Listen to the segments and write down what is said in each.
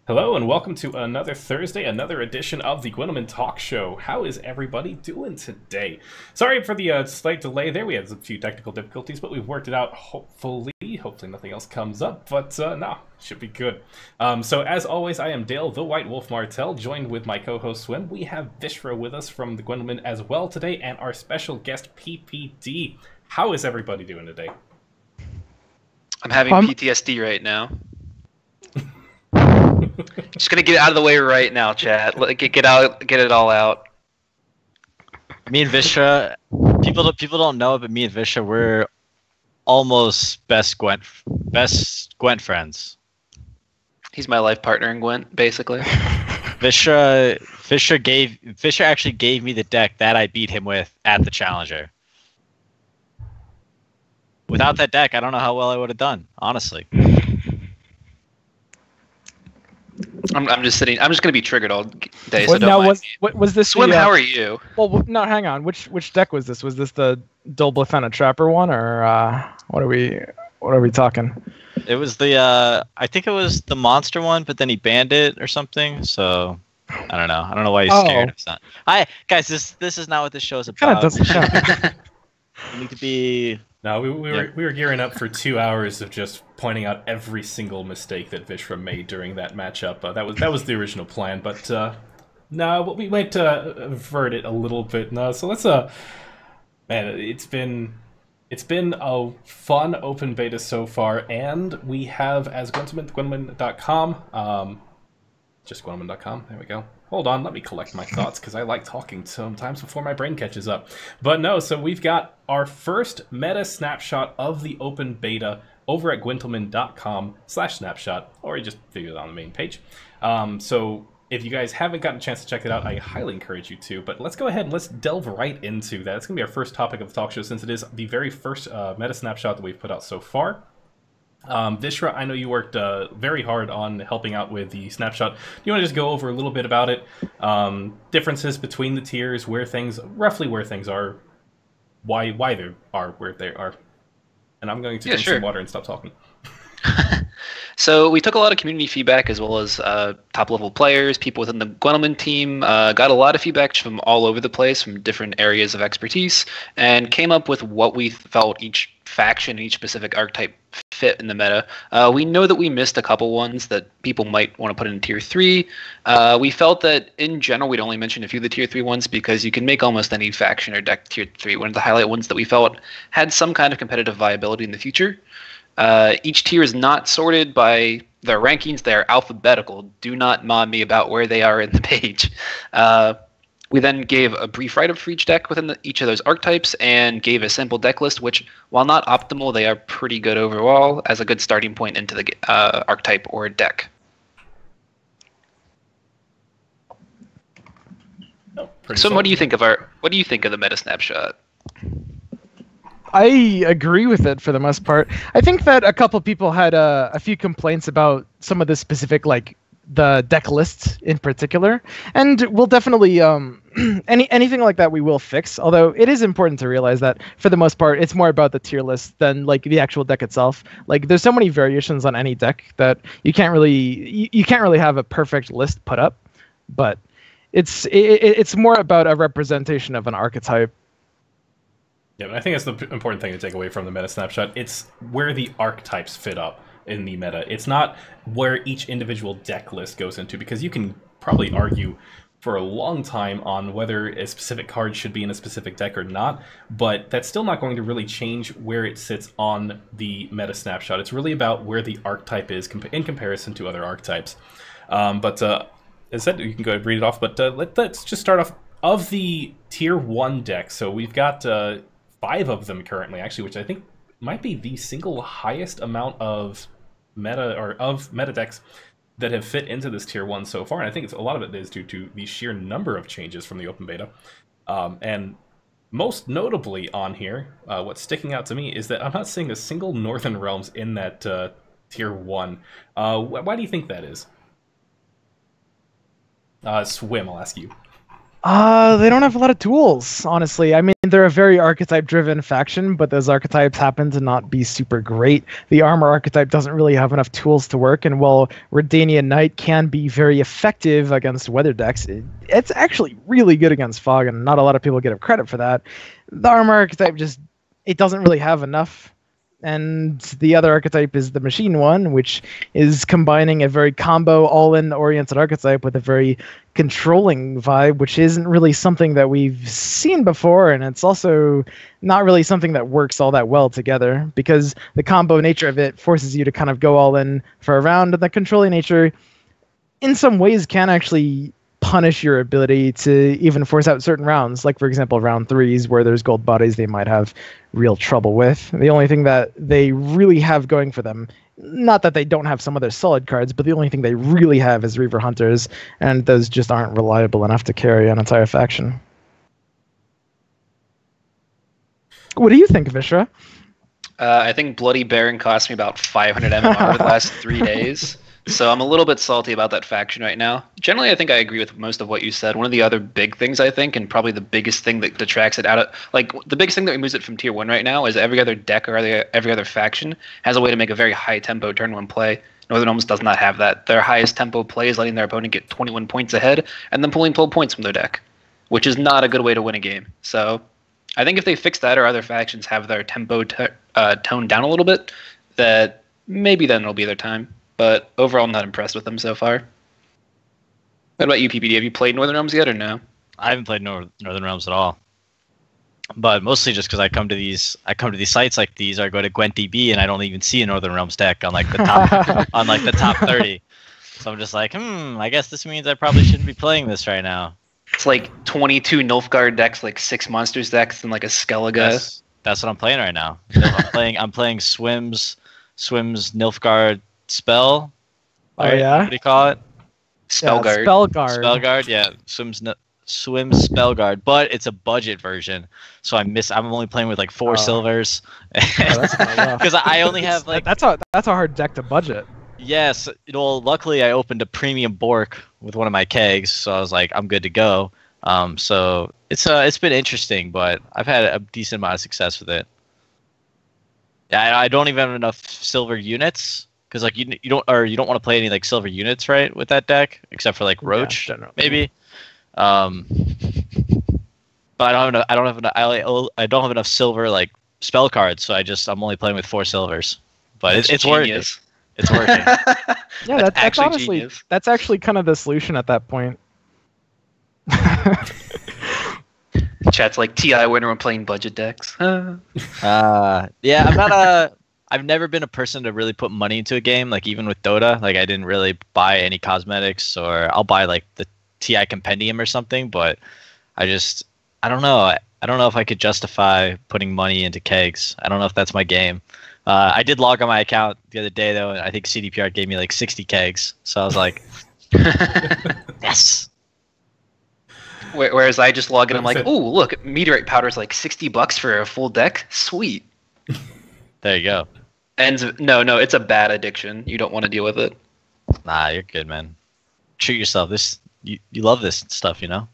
Hello and welcome to another Thursday, another edition of the Gwentlemen Talk Show. How is everybody doing today? Sorry for the slight delay there. We had a few technical difficulties, but we've worked it out. Hopefully nothing else comes up, but no, should be good. So as always, I am Dale, the White Wolf Martell, joined with my co-host Swim. We have Vishra with us from the Gwentlemen as well today, and our special guest PPD. How is everybody doing today? I'm having PTSD right now. Just gonna get it out of the way right now, chat. Get it all out. Me and Vishra, people don't know, but me and Vishra, we're almost best Gwent friends. He's my life partner in Gwent, basically. Vishra actually gave me the deck that I beat him with at the Challenger. Without that deck, I don't know how well I would have done, honestly. I'm just gonna be triggered all day. So what was this? Swim, how are you? Well, no, hang on. Which deck was this? Was this the Dolblethana Trapper one, or what are we talking? It was the I think it was the monster one, but then he banned it or something. So I don't know. I don't know why he's scared. It's not. Guys, this is not what this show is about. Kind of doesn't count. You need to be. No, we were gearing up for 2 hours of just pointing out every single mistake that Vishra made during that matchup. That was the original plan, but no, we might avert it a little bit. No, so let's man, it's been a fun open beta so far, and we have as Gwentlemen.com, just Gwentlemen.com. There we go. Hold on, let me collect my thoughts, because I like talking sometimes before my brain catches up. But no, so we've got our first meta snapshot of the open beta over at Gwentlemen.com/snapshot, or you just figure it on the main page. So if you guys haven't gotten a chance to check it out, I highly encourage you to. But let's go ahead and let's delve right into that. It's going to be our first topic of the talk show, since it is the very first meta snapshot that we've put out so far. Vishra, I know you worked very hard on helping out with the snapshot. Do you want to just go over a little bit about it? Differences between the tiers, roughly where things are, why they are where they are. And I'm going to drink some water and stop talking. So we took a lot of community feedback, as well as top-level players, people within the Gwentlemen team, got a lot of feedback from all over the place, from different areas of expertise, and came up with what we felt each faction and each specific archetype fit in the meta. We know that we missed a couple ones that people might want to put in Tier 3. We felt that, in general, we'd only mention a few of the Tier 3 ones, because you can make almost any faction or deck Tier 3. One of the highlight ones that we felt had some kind of competitive viability in the future. Each tier is not sorted by their rankings. They are alphabetical. Do not mod me about where they are in the page. We then gave a brief write-up for each deck within each of those archetypes, and gave a simple deck list, which, while not optimal, they are pretty good overall as a good starting point into the archetype or deck. So what do you think of the meta snapshot? I agree with it for the most part. I think that a couple people had a few complaints about some of the specific, like the deck lists in particular, and we'll definitely anything like that we will fix. Although it is important to realize that for the most part, it's more about the tier list than like the actual deck itself. Like there's so many variations on any deck that you can't really have a perfect list put up. But it's more about a representation of an archetype. Yeah, but I think that's the important thing to take away from the meta snapshot. It's where the archetypes fit up in the meta. It's not where each individual deck list goes into, because you can probably argue for a long time on whether a specific card should be in a specific deck or not, but that's still not going to really change where it sits on the meta snapshot. It's really about where the archetype is in comparison to other archetypes. As I said, you can go ahead and read it off, but let's just start off of the Tier 1 decks. So we've got 5 of them currently, actually, which I think might be the single highest amount of meta decks that have fit into this Tier 1 so far. And I think a lot of it is due to the sheer number of changes from the open beta. And most notably on here, what's sticking out to me is that I'm not seeing a single Northern Realms in that Tier 1. Why do you think that is? Swim, I'll ask you. They don't have a lot of tools, honestly. I mean, they're a very archetype-driven faction, but those archetypes happen to not be super great. The armor archetype doesn't really have enough tools to work, and while Redanian Knight can be very effective against weather decks, it's actually really good against fog, and not a lot of people get credit for that. The armor archetype it doesn't really have enough. And the other archetype is the machine one, which is combining a very combo, all-in oriented archetype with a very controlling vibe, which isn't really something that we've seen before, and it's also not really something that works all that well together, because the combo nature of it forces you to kind of go all in for a round, and the controlling nature, in some ways, can actually punish your ability to even force out certain rounds, like for example round 3s where there's gold bodies they might have real trouble with. The only thing that they really have going for them, not that they don't have some other solid cards, but the only thing they really have is Reaver Hunters, and those just aren't reliable enough to carry an entire faction. What do you think, Vishra? I think Bloody Baron cost me about 500 MMR over the last 3 days. So I'm a little bit salty about that faction right now. Generally, I think I agree with most of what you said. One of the other big things, I think, and probably the biggest thing that detracts it out of... Like, the biggest thing that removes it from Tier 1 right now is every other deck or every other faction has a way to make a very high-tempo turn 1 play. Northern Realms does not have that. Their highest tempo play is letting their opponent get 21 points ahead and then pulling 12 points from their deck, which is not a good way to win a game. So I think if they fix that or other factions have their tempo toned down a little bit, that maybe then it'll be their time. But overall, I'm not impressed with them so far. What about you, PPD? Have you played Northern Realms yet, or no? I haven't played Northern Realms at all, but mostly just because I come to these sites like these, or I go to GwentDB and I don't even see a Northern Realms deck on like the top on like the top 30. So I'm just like, I guess this means I probably shouldn't be playing this right now. It's like 22 Nilfgaard decks, like 6 monsters decks, and like a Skellige. That's what I'm playing right now. I'm playing Swims Nilfgaard spell. Right? Yeah. What do you call it? Spellguard. Yeah, Spellguard. Yeah. Swims Spellguard, but it's a budget version, so I'm only playing with like 4 silvers. Because I only have like that's a hard deck to budget. Yes. Well, luckily I opened a premium Bork with one of my kegs, so I was like, I'm good to go. So it's been interesting, but I've had a decent amount of success with it. Yeah, I don't even have enough silver units. Because like you don't want to play any like silver units, right, with that deck, except for like Roach, maybe. But I don't have enough silver like spell cards, so I'm only playing with 4 silvers. But it's working. It's working. Yeah, that's honestly genius. That's actually kind of the solution at that point. Chat's like TI winner when playing budget decks. Yeah, I've never been a person to really put money into a game, like even with Dota. Like I didn't really buy any cosmetics, or I'll buy like the TI Compendium or something, but I don't know. I don't know if I could justify putting money into kegs. I don't know if that's my game. I did log on my account the other day though, and I think CDPR gave me like 60 kegs. So I was like, yes. Whereas I just log in, I'm like, oh, look, meteorite powder is like $60 for a full deck. Sweet. There you go. And no, it's a bad addiction. You don't want to deal with it. Nah, you're good, man. Treat yourself. You love this stuff, you know?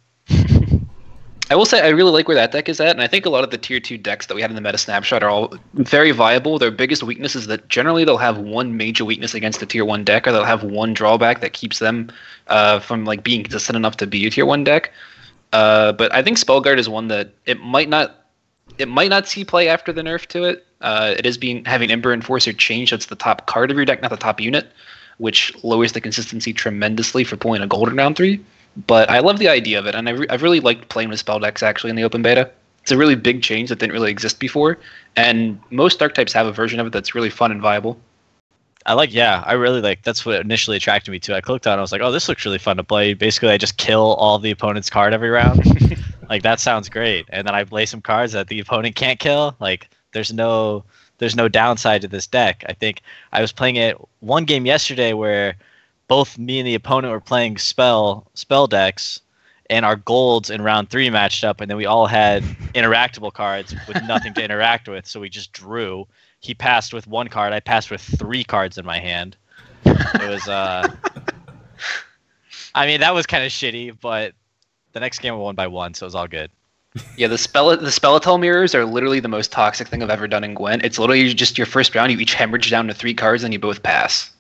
I will say I really like where that deck is at, and I think a lot of the tier 2 decks that we had in the meta snapshot are all very viable. Their biggest weakness is that generally they'll have one major weakness against a tier 1 deck, or they'll have one drawback that keeps them from like being consistent enough to be a tier 1 deck. But I think Spellguard is one that it might not see play after the nerf to it. It is having Ember Enforcer change, so it's the top card of your deck, not the top unit, which lowers the consistency tremendously for pulling a gold in round 3. But I love the idea of it, and I've really liked playing with spell decks actually in the open beta. It's a really big change that didn't really exist before, and most archetypes have a version of it that's really fun and viable. I really like. That's what initially attracted me to it. I clicked on it, I was like, oh, this looks really fun to play. Basically, I just kill all the opponent's card every round. Like, that sounds great. And then I play some cards that the opponent can't kill. Like, there's no downside to this deck. I think I was playing it one game yesterday where both me and the opponent were playing spell decks, and our golds in round 3 matched up, and then we all had interactable cards with nothing to interact with, so we just drew. He passed with 1 card. I passed with 3 cards in my hand. It was, I mean, that was kind of shitty, but The next game I won by 1, so it was all good. Yeah, the Scoia'tael mirrors are literally the most toxic thing I've ever done in Gwent. It's literally just your first round, you each hemorrhage down to 3 cards, and you both pass.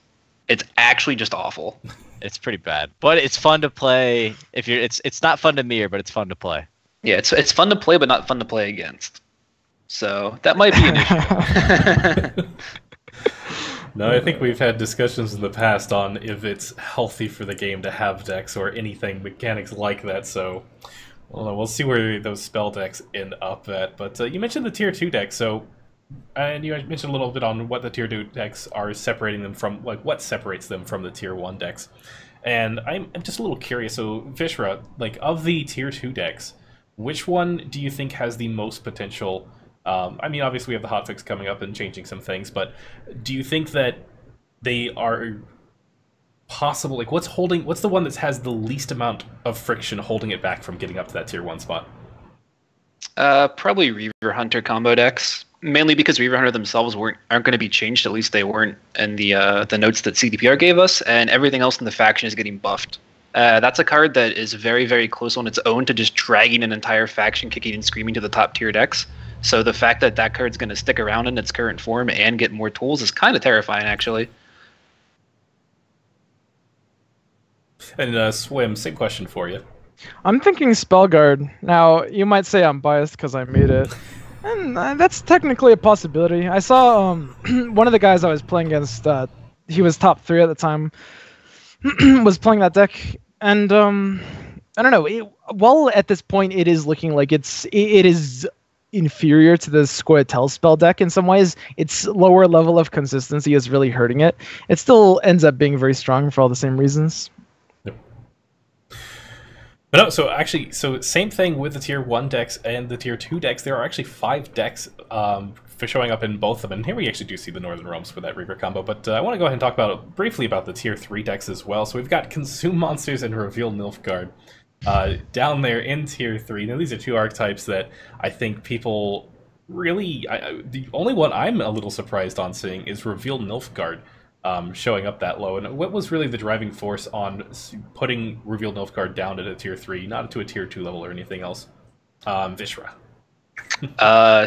It's actually just awful. It's pretty bad, but it's fun to play. If you're, it's not fun to mirror, but it's fun to play. Yeah, it's fun to play, but not fun to play against. So that might be an issue. No, I think we've had discussions in the past on if it's healthy for the game to have decks or anything mechanics like that. So we'll see where those spell decks end up at. But you mentioned the tier 2 decks, so and you mentioned a little bit on what the tier 2 decks are separating them from, like what separates them from the tier 1 decks. And I'm just a little curious. So Vishra, like of the tier 2 decks, which one do you think has the most potential? I mean, obviously we have the hotfix coming up and changing some things, but do you think that they are possible? Like, what's the one that has the least amount of friction holding it back from getting up to that tier 1 spot? Probably Reaver Hunter combo decks, mainly because Reaver Hunter themselves aren't going to be changed. At least they weren't in the notes that CDPR gave us, and everything else in the faction is getting buffed. That's a card that is very, very close on its own to just dragging an entire faction kicking and screaming to the top tier decks. So the fact that that card's going to stick around in its current form and get more tools is kind of terrifying, actually. And Swim, same question for you. I'm thinking Spellguard. Now, you might say I'm biased because I made it. And that's technically a possibility. I saw one of the guys I was playing against, he was top 3 at the time, was playing that deck. And, I don't know, while at this point it is looking like it is inferior to the Scoia'tael spell deck in some ways, its lower level of consistency is really hurting it. It still ends up being very strong for all the same reasons. But no, so same thing with the tier 1 decks and the tier 2 decks. There are actually 5 decks for showing up in both of them. And here we actually do see the Northern Realms for that Reaver combo. But I want to go ahead and talk briefly about the tier 3 decks as well. So we've got Consume Monsters and Reveal Nilfgaard down there in tier 3. Now these are 2 archetypes that I think people really... the only one I'm a little surprised on seeing is Reveal Nilfgaard. Showing up that low, and what was really the driving force on putting Reveal Nilfgaard down at a tier 3, not to a tier 2 level or anything else? Vishra.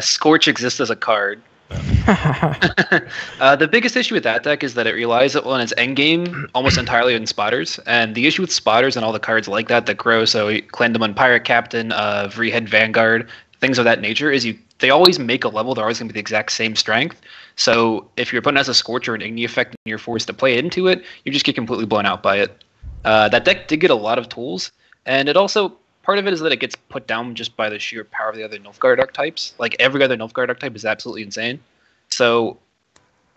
Scorch exists as a card. The biggest issue with that deck is that it relies on its endgame almost entirely on spotters, and the issue with spotters and all the cards like that grow, so Gwentlemen Pirate Captain, Vreehead Vanguard, things of that nature, is they always make a level, they're always going to be the exact same strength. So if your opponent has a Scorch or an Igni effect and you're forced to play into it, you just get completely blown out by it. That deck did get a lot of tools, and it also, part of it is that it gets put down just by the sheer power of the other Nilfgaard archetypes. Like, every other Nilfgaard archetype is absolutely insane. So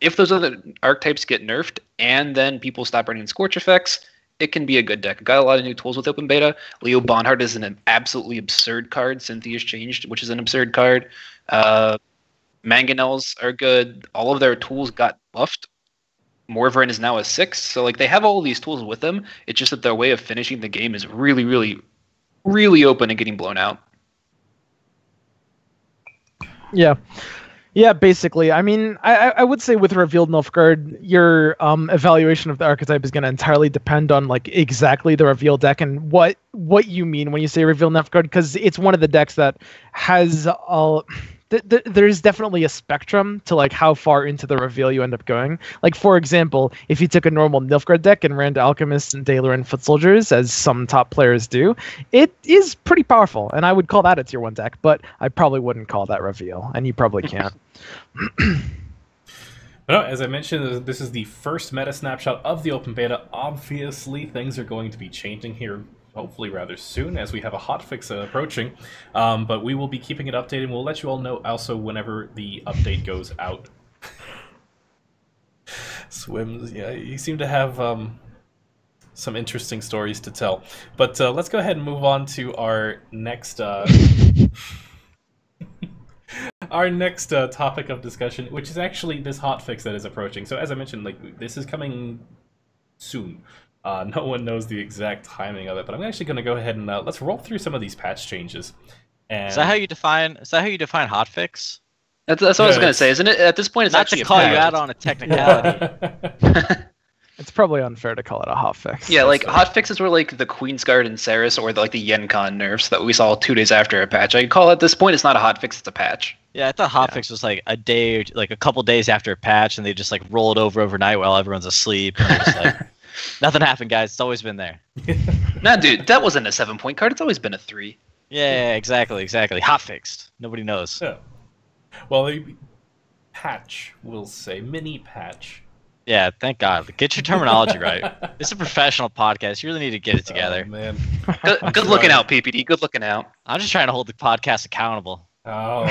if those other archetypes get nerfed and then people stop running Scorch effects, it can be a good deck. It got a lot of new tools with open beta. Leo Bonhart is an absolutely absurd card. Cynthia's changed, which is an absurd card. Mangonels are good. All of their tools got buffed. Morvern is now a 6. So like they have all of these tools with them. It's just that their way of finishing the game is really, really, really open and getting blown out. Yeah. Yeah, basically. I mean, I would say with Revealed Nilfgaard, your evaluation of the archetype is going to entirely depend on like exactly the reveal deck and what you mean when you say Revealed Nilfgaard, because it's one of the decks that has there's definitely a spectrum to like how far into the reveal you end up going. Like, for example, if you took a normal Nilfgaard deck and ran Alchemists and Daylor and Foot Soldiers, as some top players do, it is pretty powerful, and I would call that a tier 1 deck, but I probably wouldn't call that reveal, and you probably can't. No, as I mentioned, this is the first meta snapshot of the open beta. Obviously, things are going to be changing here, hopefully rather soon, as we have a hotfix approaching. But we will be keeping it updated. We'll let you all know also whenever the update goes out. Swims, yeah, you seem to have some interesting stories to tell. But let's go ahead and move on to our next topic of discussion, which is actually this hotfix that is approaching. So as I mentioned, like this is coming soon. No one knows the exact timing of it, but I'm actually going to go ahead and let's roll through some of these patch changes. And Is that how you define hotfix? That's what I was going to say, isn't it? At this point, it's Not actually to call a you out on a technicality. It's probably unfair to call it a hotfix. Yeah, like hotfixes were like the Queensguard and Ceres, or like the Yencon nerfs that we saw 2 days after a patch. I call it, at this point, it's not a hotfix, it's a patch. Yeah, I thought hotfix was like a day, or like a couple days after a patch, and they just like roll it over overnight while everyone's asleep. And just like, nothing happened, guys. It's always been there. Nah, dude, that wasn't a 7-point card. It's always been a 3. Yeah, exactly. Hotfixed. Nobody knows. Yeah. Well, patch, we'll say. Mini patch. Yeah, thank God. Get your terminology right. This is a professional podcast. You really need to get it together. Oh, man. Good looking out, PPD. Good looking out. I'm just trying to hold the podcast accountable. Oh,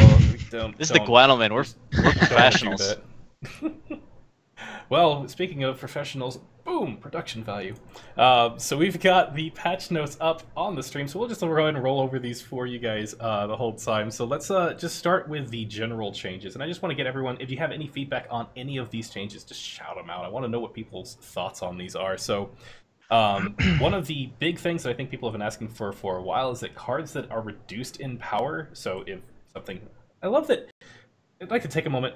don't. This is the Gwentlemen. We're professionals. Don't do that. Well, speaking of professionals, boom, production value. So we've got the patch notes up on the stream, so we'll just go ahead and roll over these for you guys the whole time. So let's just start with the general changes. And I just want to get everyone, if you have any feedback on any of these changes, just shout them out. I want to know what people's thoughts on these are. So one of the big things that I think people have been asking for a while is that cards that are reduced in power, so if something... I love that... I'd like to take a moment...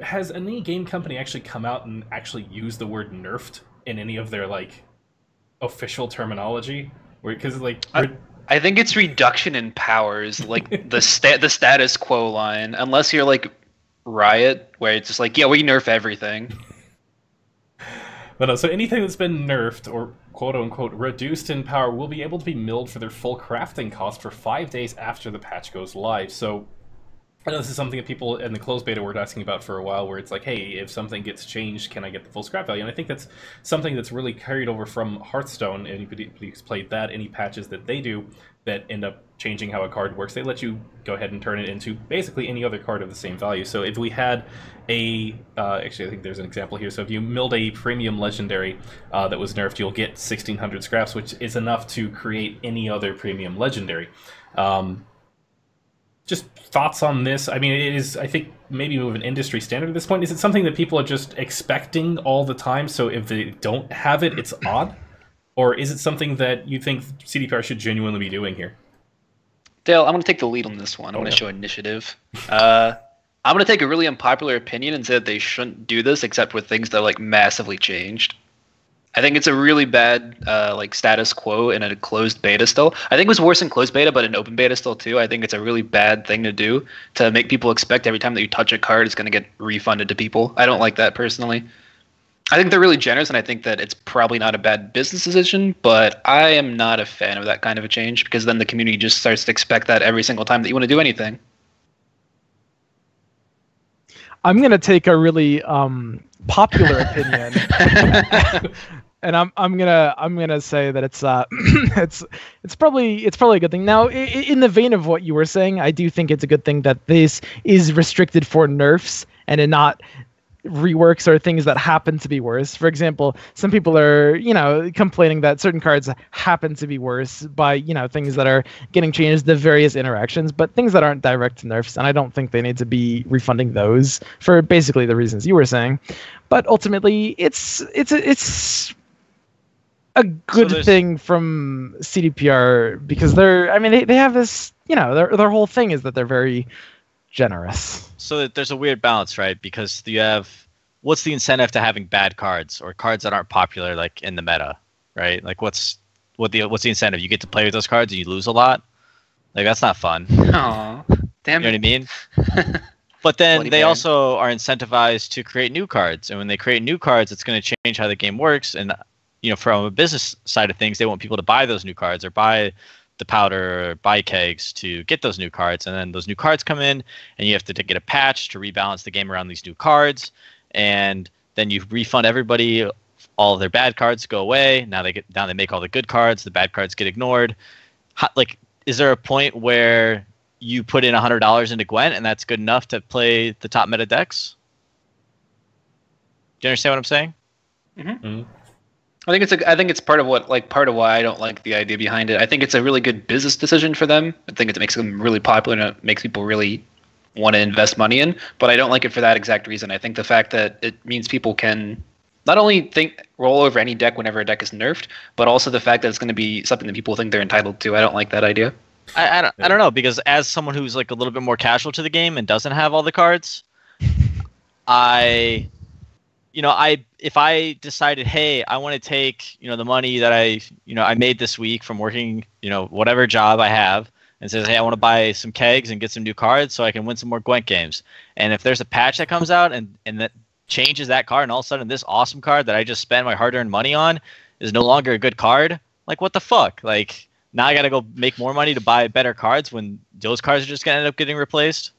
Has any game company actually come out and actually used the word nerfed in any of their like official terminology? Because like I think it's reduction in powers, like the status quo line. Unless you're like Riot, where it's just like, yeah, we nerf everything. But no, so anything that's been nerfed or quote unquote reduced in power will be able to be milled for their full crafting cost for 5 days after the patch goes live. So I know this is something that people in the closed beta were asking about for a while, where it's like, hey, if something gets changed, can I get the full scrap value? And I think that's something that's really carried over from Hearthstone. Anybody who's played that, any patches that they do that end up changing how a card works, they let you go ahead and turn it into basically any other card of the same value. So if we had a, actually I think there's an example here, so if you milled a premium legendary that was nerfed, you'll get 1600 scraps, which is enough to create any other premium legendary. Just thoughts on this? I mean, it is, I think, maybe of an industry standard at this point. Is it something that people are just expecting all the time, so if they don't have it, it's odd? Or is it something that you think CDPR should genuinely be doing here? Dale, I'm going to take the lead on this one. I'm going to show initiative. I'm going to take a really unpopular opinion and say that they shouldn't do this except with things that are like massively changed. I think it's a really bad like status quo in a closed beta still. I think it was worse in closed beta, but in open beta still too. I think it's a really bad thing to do, to make people expect every time that you touch a card it's going to get refunded to people. I don't like that personally. I think they're really generous, and I think that it's probably not a bad business decision, but I am not a fan of that kind of a change, because then the community just starts to expect that every single time that you want to do anything. I'm going to take a really popular opinion. And I'm gonna say that it's it's probably a good thing. Now, in the vein of what you were saying, I do think it's a good thing that this is restricted for nerfs and not reworks or things that happen to be worse. For example, some people are, complaining that certain cards happen to be worse by, things that are getting changed, the various interactions, but things that aren't direct nerfs, and I don't think they need to be refunding those for basically the reasons you were saying. But ultimately, it's a good thing from CDPR, because they have this, their whole thing is that they're very generous. So there's a weird balance, right? Because you have, what's the incentive to having bad cards or cards that aren't popular, like in the meta, right? Like what's the incentive? You get to play with those cards and you lose a lot. Like that's not fun. Aww, damn it. You know what I mean? But then they also are incentivized to create new cards, and when they create new cards, it's going to change how the game works. And from a business side of things, they want people to buy those new cards or buy the powder or buy kegs to get those new cards, and then those new cards come in, and you have to get a patch to rebalance the game around these new cards, and then you refund everybody. All of their bad cards go away. Now they make all the good cards. The bad cards get ignored. Is there a point where you put in $100 into Gwent and that's good enough to play the top meta decks? Do you understand what I'm saying? Mm-hmm. Mm-hmm. I think it's part of why I don't like the idea behind it. I think it's a really good business decision for them. I think it makes them really popular and it makes people really want to invest money in. But I don't like it for that exact reason. I think the fact that it means people can not only roll over any deck whenever a deck is nerfed, but also the fact that it's going to be something that people think they're entitled to. I don't like that idea. I don't know, because as someone who's like a little bit more casual to the game and doesn't have all the cards, I if I decided, hey, I want to take, the money that I made this week from working, whatever job I have, and says, hey, I want to buy some kegs and get some new cards so I can win some more Gwent games. And if there's a patch that comes out and that changes that card, and all of a sudden this awesome card that I just spent my hard-earned money on is no longer a good card, like, what the fuck? Like, now I got to go make more money to buy better cards when those cards are just going to end up getting replaced?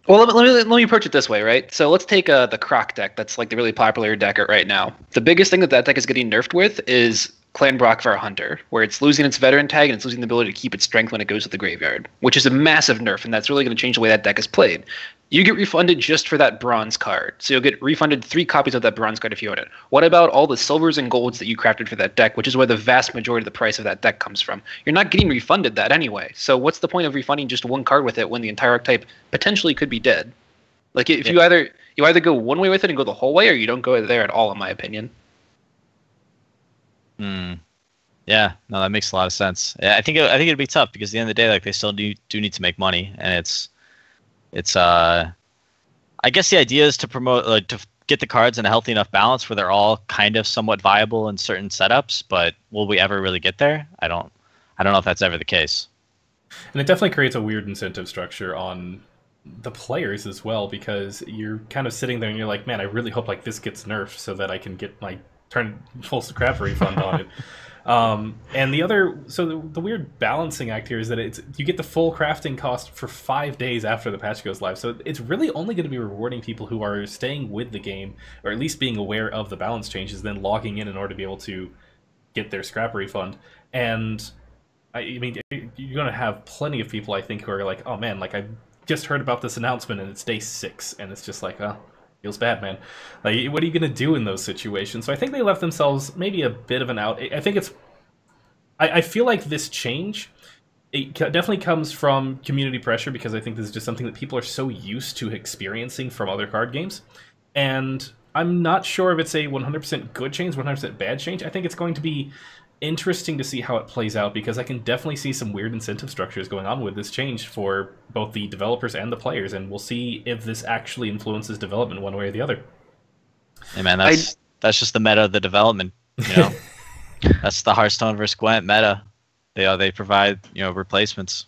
Well, let me approach it this way, right? So let's take the Croc deck. That's like the really popular deck right now. The biggest thing that deck is getting nerfed with is Clan Brockvar Hunter, where it's losing its veteran tag and it's losing the ability to keep its strength when it goes to the graveyard, which is a massive nerf, and that's really going to change the way that deck is played. You get refunded just for that bronze card. So you'll get refunded 3 copies of that bronze card if you own it. What about all the silvers and golds that you crafted for that deck, which is where the vast majority of the price of that deck comes from? You're not getting refunded that anyway. So what's the point of refunding just one card with it when the entire archetype potentially could be dead? Like, if you either go one way with it and go the whole way, or you don't go there at all, in my opinion. Yeah, no, that makes a lot of sense. Yeah, I think it'd be tough because at the end of the day, like, they still do need to make money, and it's I guess the idea is to promote, like, to get the cards in a healthy enough balance where they're all kind of somewhat viable in certain setups, but will we ever really get there? I don't know if that's ever the case. And it definitely creates a weird incentive structure on the players as well, because you're kind of sitting there and you're like, man, I really hope like this gets nerfed so that I can get like turn full scrap refund on it. And the weird balancing act here is that you get the full crafting cost for 5 days after the patch goes live. So it's really only going to be rewarding people who are staying with the game, or at least being aware of the balance changes, then logging in order to be able to get their scrap refund. And I mean, you're going to have plenty of people, I think, who are like, oh man, like I just heard about this announcement and it's day 6, and it's just like, oh, feels bad, man. Like, what are you going to do in those situations? So I think they left themselves maybe a bit of an out. I think I feel like this change, it definitely comes from community pressure, because I think this is just something that people are so used to experiencing from other card games. And I'm not sure if it's a 100% good change, 100% bad change. I think it's going to be interesting to see how it plays out, because I can definitely see some weird incentive structures going on with this change for both the developers and the players, and we'll see if this actually influences development one way or the other. Hey man, that's just the meta of the development, That's the Hearthstone versus Gwent meta. They provide, replacements.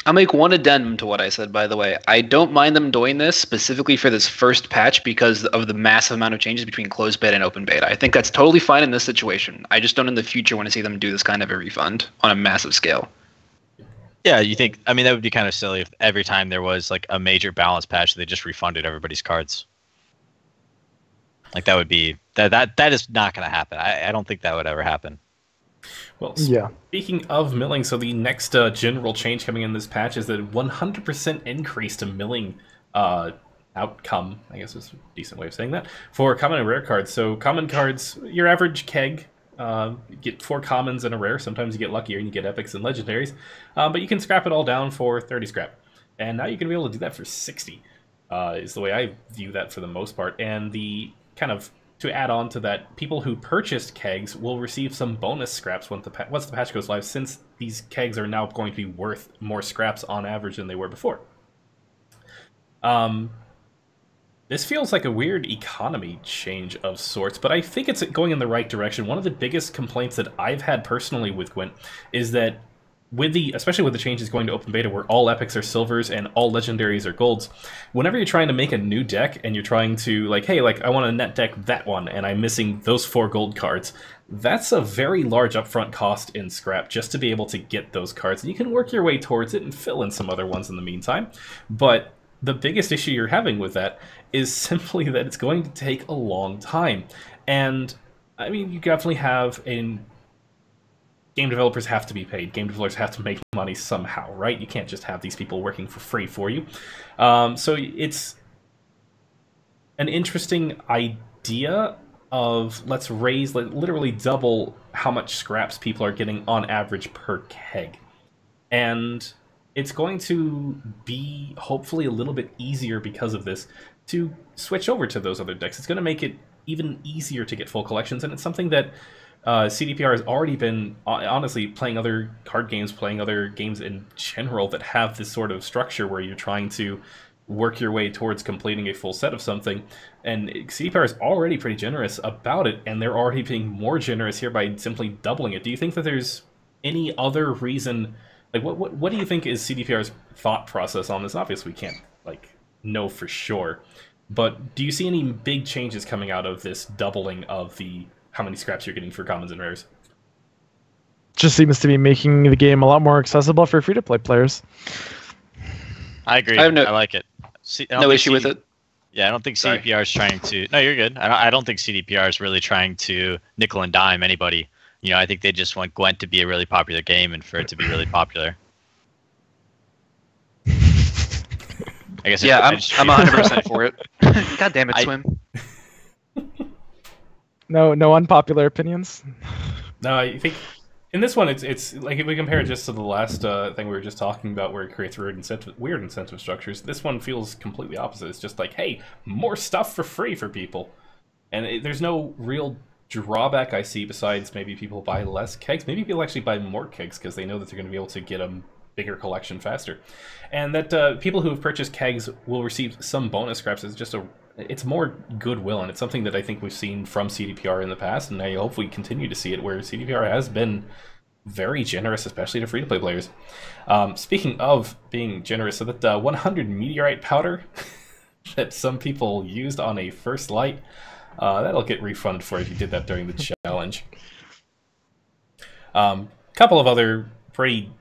I'll make one addendum to what I said, by the way. I don't mind them doing this specifically for this first patch because of the massive amount of changes between closed beta and open beta. I think that's totally fine in this situation. I just don't in the future want to see them do this kind of a refund on a massive scale. Yeah, that would be kind of silly if every time there was like a major balance patch, they just refunded everybody's cards. Like, that would be that is not going to happen. I don't think that would ever happen. Well, speaking of milling, so the next general change coming in this patch is the 100% increase to milling outcome, I guess is a decent way of saying that, for common and rare cards. So common cards, your average keg, you get 4 commons and a rare. Sometimes you get luckier and you get epics and legendaries, but you can scrap it all down for 30 scrap. And now you're going to be able to do that for 60, is the way I view that for the most part. And the kind of, to add on to that, people who purchased kegs will receive some bonus scraps once the patch goes live, since these kegs are now going to be worth more scraps on average than they were before. This feels like a weird economy change of sorts, but I think it's going in the right direction. One of the biggest complaints that I've had personally with Gwent is that especially with the changes going to open beta, where all epics are silvers and all legendaries are golds, whenever you're trying to make a new deck and you're trying to, like, hey, like, I want to net deck that one and I'm missing those 4 gold cards, that's a very large upfront cost in scrap just to be able to get those cards. And you can work your way towards it and fill in some other ones in the meantime, but the biggest issue you're having with that is simply that it's going to take a long time. And I mean, you definitely have game developers have to be paid. Game developers have to make money somehow, right? You can't just have these people working for free for you. So it's an interesting idea of, let's literally double how much scraps people are getting on average per keg. And it's going to be hopefully a little bit easier because of this to switch over to those other decks. It's going to make it even easier to get full collections, and it's something that CDPR has already been, honestly, playing other card games, playing other games in general that have this sort of structure where you're trying to work your way towards completing a full set of something. And CDPR is already pretty generous about it, and they're already being more generous here by simply doubling it. Do you think that there's any other reason? Like, what do you think is CDPR's thought process on this? Obviously, we can't know for sure, but do you see any big changes coming out of this doubling of the how many scraps you're getting for commons and rares? Just seems to be making the game a lot more accessible for free-to-play players. I agree. I like it. No issue with it. Yeah, I don't think CDPR is trying to. No, you're good. I don't think CDPR is really trying to nickel and dime anybody. You know, I think they just want Gwent to be a really popular game and for it to be really popular. I guess. Yeah, I'm 100% for it. God damn it, Swim. No unpopular opinions. No, I think in this one, it's like if we compare it just to the last thing we were just talking about, where it creates weird incentive structures. This one feels completely opposite. It's just like, hey, more stuff for free for people, and there's no real drawback I see besides maybe people buy less kegs. Maybe people actually buy more kegs because they know that they're going to be able to get a bigger collection faster, and that people who have purchased kegs will receive some bonus scraps. It's more goodwill, and it's something that I think we've seen from CDPR in the past, and I hope we continue to see it, where CDPR has been very generous, especially to free-to-play players. Speaking of being generous, so that 100 meteorite powder that some people used on a first light, that'll get refunded for if you did that during the challenge. Couple of other pretty...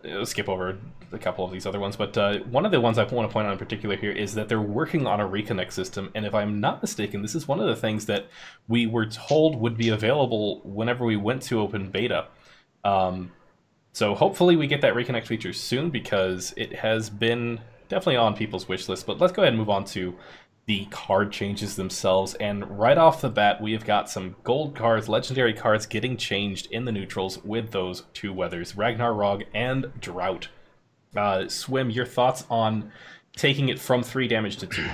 Let's skip over a couple of these other ones, but one of the ones I want to point out in particular here is that they're working on a reconnect system, and if I'm not mistaken, this is one of the things that we were told would be available whenever we went to open beta. So hopefully we get that reconnect feature soon, because it has been definitely on people's wish list. But let's go ahead and move on to the card changes themselves, and right off the bat we have got some gold cards, legendary cards getting changed in the neutrals with those two weathers, Ragnarok and Drought. Swim, your thoughts on taking it from 3 damage to 2?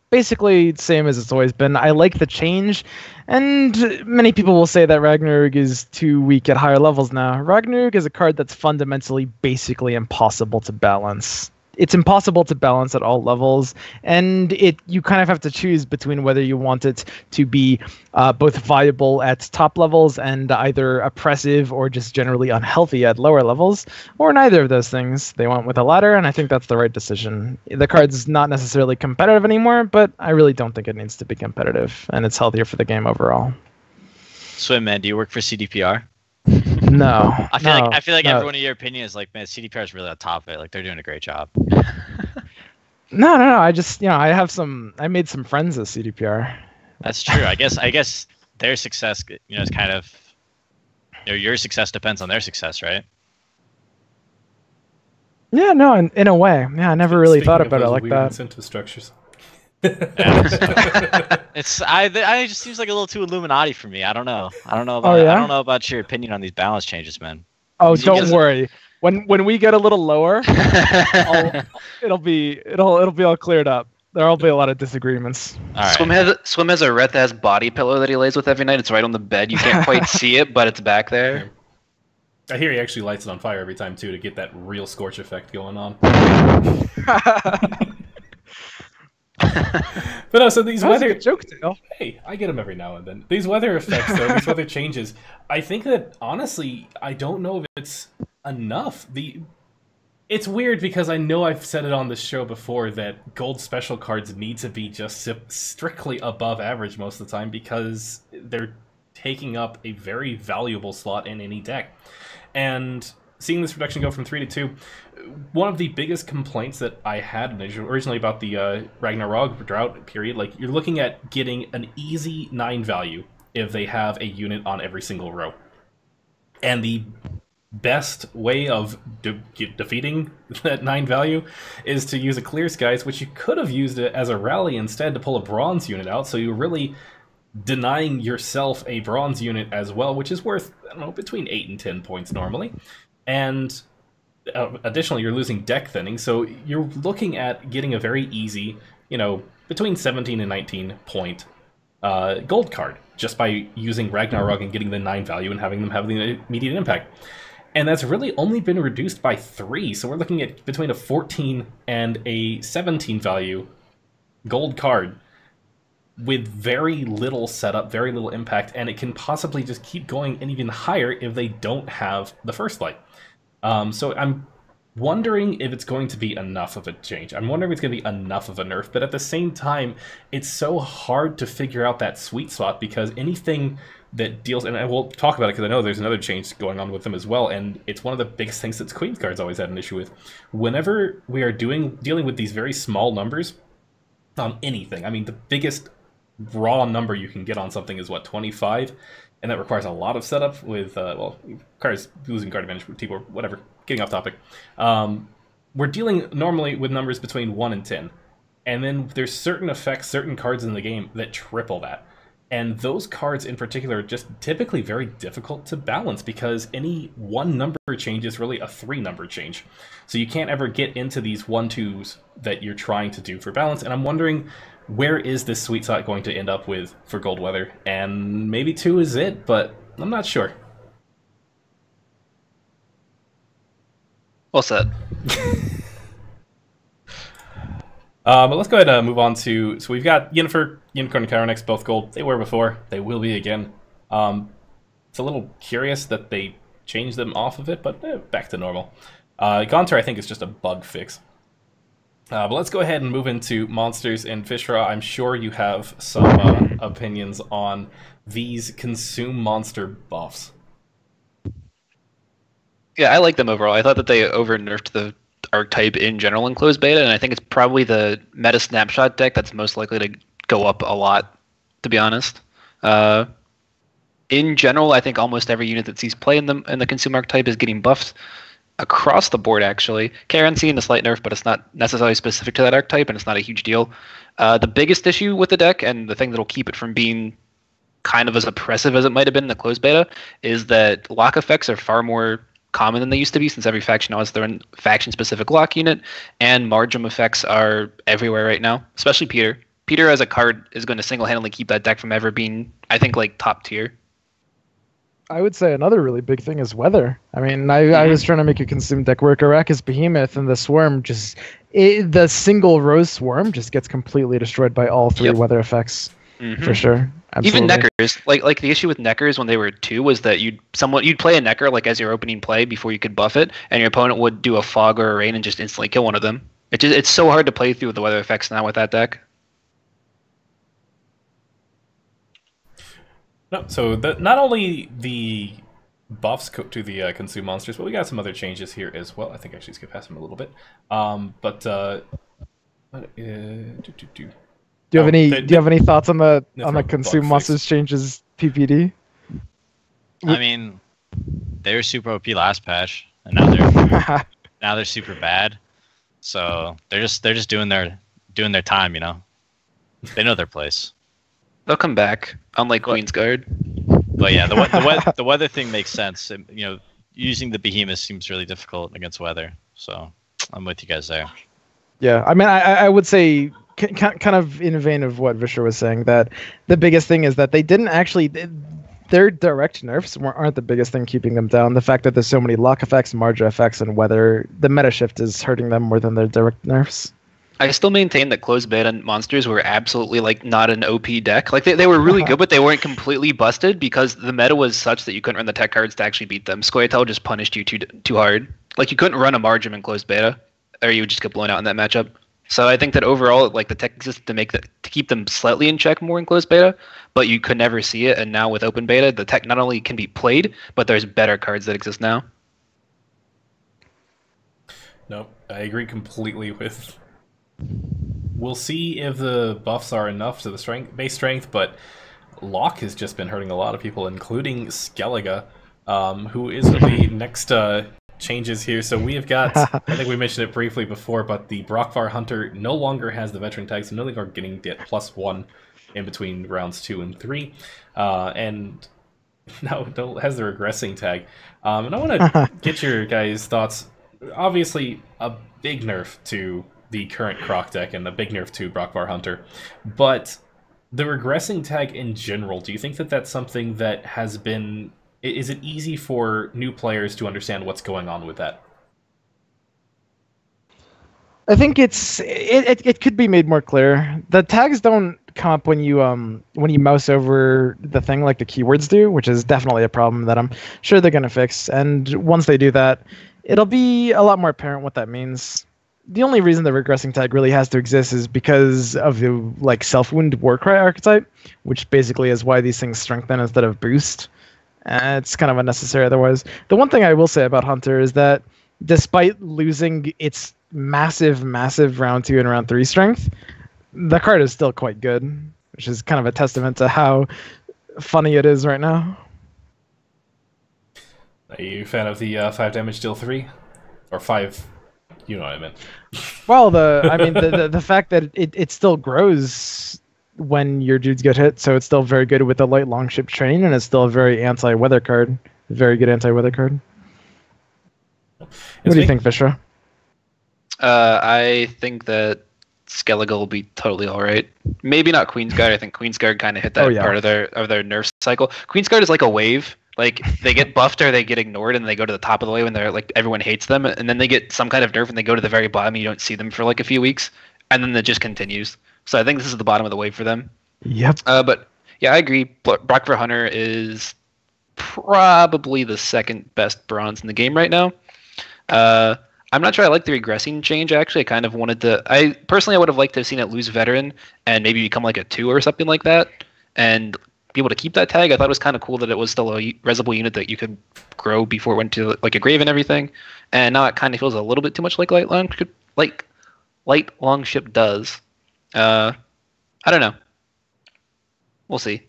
Basically same as it's always been. I like the change, and many people will say that Ragnarok is too weak at higher levels now. Ragnarok is a card that's fundamentally basically impossible to balance. It's impossible to balance at all levels, and you kind of have to choose between whether you want it to be both viable at top levels and either oppressive or just generally unhealthy at lower levels, or neither of those things. They went with the latter, and I think that's the right decision. The card's not necessarily competitive anymore, but I really don't think it needs to be competitive, and it's healthier for the game overall. Swim, man, do you work for CDPR? No. I feel like everyone in your opinion is like, man, CDPR is really on top of it. Like, they're doing a great job. No. I just, I made some friends at CDPR. That's true. I guess their success, is kind of, your success depends on their success, right? Yeah, no, in a way. Yeah, I never really thought about it like weird that. Incentive structures. I just seems like a little too Illuminati for me. I don't know. I don't know about your opinion on these balance changes, man. Oh, don't worry. When we get a little lower, it'll be all cleared up. There'll be a lot of disagreements. All right. Swim has a red ass body pillow that he lays with every night. It's right on the bed. You can't quite see it, but it's back there. I hear he actually lights it on fire every time too to get that real scorch effect going on. But no, so these weather joke, Dale. Hey, I get them every now and then. These weather effects, though, these weather changes. I think that honestly, I don't know if it's enough. It's weird because I know I've said it on this show before that gold special cards need to be just strictly above average most of the time because they're taking up a very valuable slot in any deck. And seeing this reduction go from 3 to 2, one of the biggest complaints that I had originally about the Ragnarok Drought period, like, you're looking at getting an easy 9 value if they have a unit on every single row. And the best way of defeating that 9 value is to use a Clear Skies, which you could have used it as a rally instead to pull a bronze unit out, so you're really denying yourself a bronze unit as well, which is worth, I don't know, between 8 and 10 points normally. And additionally, you're losing deck thinning, so you're looking at getting a very easy, between 17 and 19 point gold card just by using Ragnarok and getting the 9 value and having them have the immediate impact. And that's really only been reduced by 3, so we're looking at between a 14 and a 17 value gold card with very little setup, very little impact, and it can possibly just keep going and even higher if they don't have the First Light. So I'm wondering if it's going to be enough of a change. I'm wondering if it's going to be enough of a nerf, but at the same time, it's so hard to figure out that sweet spot, because anything that deals, and I will talk about it because I know there's another change going on with them as well, and it's one of the biggest things that Queen's Guard's always had an issue with. Whenever we are dealing with these very small numbers on anything, I mean, the biggest raw number you can get on something is, what, 25? And that requires a lot of setup with, well, it requires losing card advantage with people or whatever. Getting off topic. We're dealing normally with numbers between 1 and 10. And then there's certain effects, certain cards in the game that triple that. And those cards in particular are just typically very difficult to balance, because any one number change is really a 3 number change. So you can't ever get into these 1-2s that you're trying to do for balance. And I'm wondering, where is this sweet spot going to end up with for Gold Weather? And maybe 2 is it, but I'm not sure. Well said. But let's go ahead and move on to... So we've got Yennefer, Unicorn, and Chironix, both gold. They were before. They will be again. It's a little curious that they changed them off of it, but back to normal. Gaunter, I think, is just a bug fix. But let's go ahead and move into monsters. And Vishra, I'm sure you have some opinions on these consume monster buffs. Yeah, I like them overall. I thought that they over-nerfed the archetype in general in closed beta, and I think it's probably the meta snapshot deck that's most likely to go up a lot, to be honest. In general, I think almost every unit that sees play in the consume archetype is getting buffed across the board, actually. Karen's seeing a slight nerf, but it's not necessarily specific to that archetype, and it's not a huge deal. The biggest issue with the deck, and the thing that'll keep it from being kind of as oppressive as it might have been in the closed beta, is that lock effects are far more common than they used to be, since every faction now has their own faction-specific lock unit, and margin effects are everywhere right now, especially Peter. Peter as a card is going to single-handedly keep that deck from ever being, I think, like, top tier. I would say another really big thing is weather. I mean, I was trying to make a consume deck work. Arrakis Behemoth and the Swarm the single Rose Swarm just gets completely destroyed by all 3 weather effects. For sure. Absolutely. Even Neckers, like the issue with Neckers when they were 2 was that you'd play a Necker like as your opening play before you could buff it, and your opponent would do a Fog or a Rain and just instantly kill one of them. It's so hard to play through the weather effects now with that deck. No, so not only the buffs to the consume monsters, but we got some other changes here as well. I think I actually skip past them a little bit. Do you have any thoughts on the consume monsters changes, PPD? I mean, they were super OP last patch, and now they're super bad. So they're just doing their time, you know. They know their place. They'll come back, unlike Queen's Guard. But yeah, the weather thing makes sense. You know, using the behemoth seems really difficult against weather. So I'm with you guys there. Yeah, I mean, I would say, kind of in the vein of what Vishra was saying, that the biggest thing is that they didn't actually... Their direct nerfs aren't the biggest thing keeping them down. The fact that there's so many lock effects, margin effects, and weather, the meta shift is hurting them more than their direct nerfs. I still maintain that closed beta monsters were absolutely like not an OP deck. Like they were really good, but they weren't completely busted because the meta was such that you couldn't run the tech cards to actually beat them. Scoia'tael just punished you too hard. Like you couldn't run a margin in closed beta, or you would just get blown out in that matchup. So I think that overall, like the tech exists to keep them slightly in check more in closed beta, but you could never see it. And now with open beta, the tech not only can be played, but there's better cards that exist now. Nope, I agree completely with. We'll see if the buffs are enough to the base strength, but lock has just been hurting a lot of people, including Skellige, who is the next changes here. So we have got, I think we mentioned it briefly before, but the Brokvar Hunter no longer has the veteran tag, so no longer getting that +1 in between rounds 2 and 3, and now has the regressing tag. And I want to get your guys' thoughts. Obviously, a big nerf to the current Croc deck and a big nerf to Brokvar Hunter, but the regressing tag in general, do you think that that's something that has been Is it easy for new players to understand what's going on with that? I think it could be made more clear. The tags don't come up when you mouse over the thing like the keywords do, which is definitely a problem that I'm sure they're gonna fix. And once they do that, it'll be a lot more apparent what that means. The only reason the regressing tag really has to exist is because of the like self-wound Warcry archetype, which basically is why these things strengthen instead of boost. It's kind of unnecessary otherwise. The one thing I will say about Hunter is that despite losing its massive round 2 and round 3 strength, the card is still quite good, which is kind of a testament to how funny it is right now. Are you a fan of the 5 damage deal 3? Or 5, you know what I meant. Well, the fact that it still grows when your dudes get hit, so it's still very good with the light longship train, and it's still a very anti-weather card. Very good anti-weather card. What do you think, Vishra? I think that Skellige will be totally all right. Maybe not Queensguard. I think Queensguard kind of hit that part of their nerf cycle. Queensguard is like a wave. Like they get buffed or they get ignored and they go to the top of the wave and they're like everyone hates them, and then they get some kind of nerf and they go to the very bottom and you don't see them for like a few weeks, and then it just continues. So I think this is the bottom of the wave for them. Yep. But yeah, I agree. Brock for Hunter is probably the second best bronze in the game right now. I'm not sure I like the regressing change, actually. I kind of wanted to... I would have liked to have seen it lose Veteran and maybe become like a 2 or something like that and be able to keep that tag. I thought it was kind of cool that it was still a resable unit that you could grow before it went to like a grave and everything. And now it kind of feels a little bit too much like Light Longship does. I don't know. We'll see.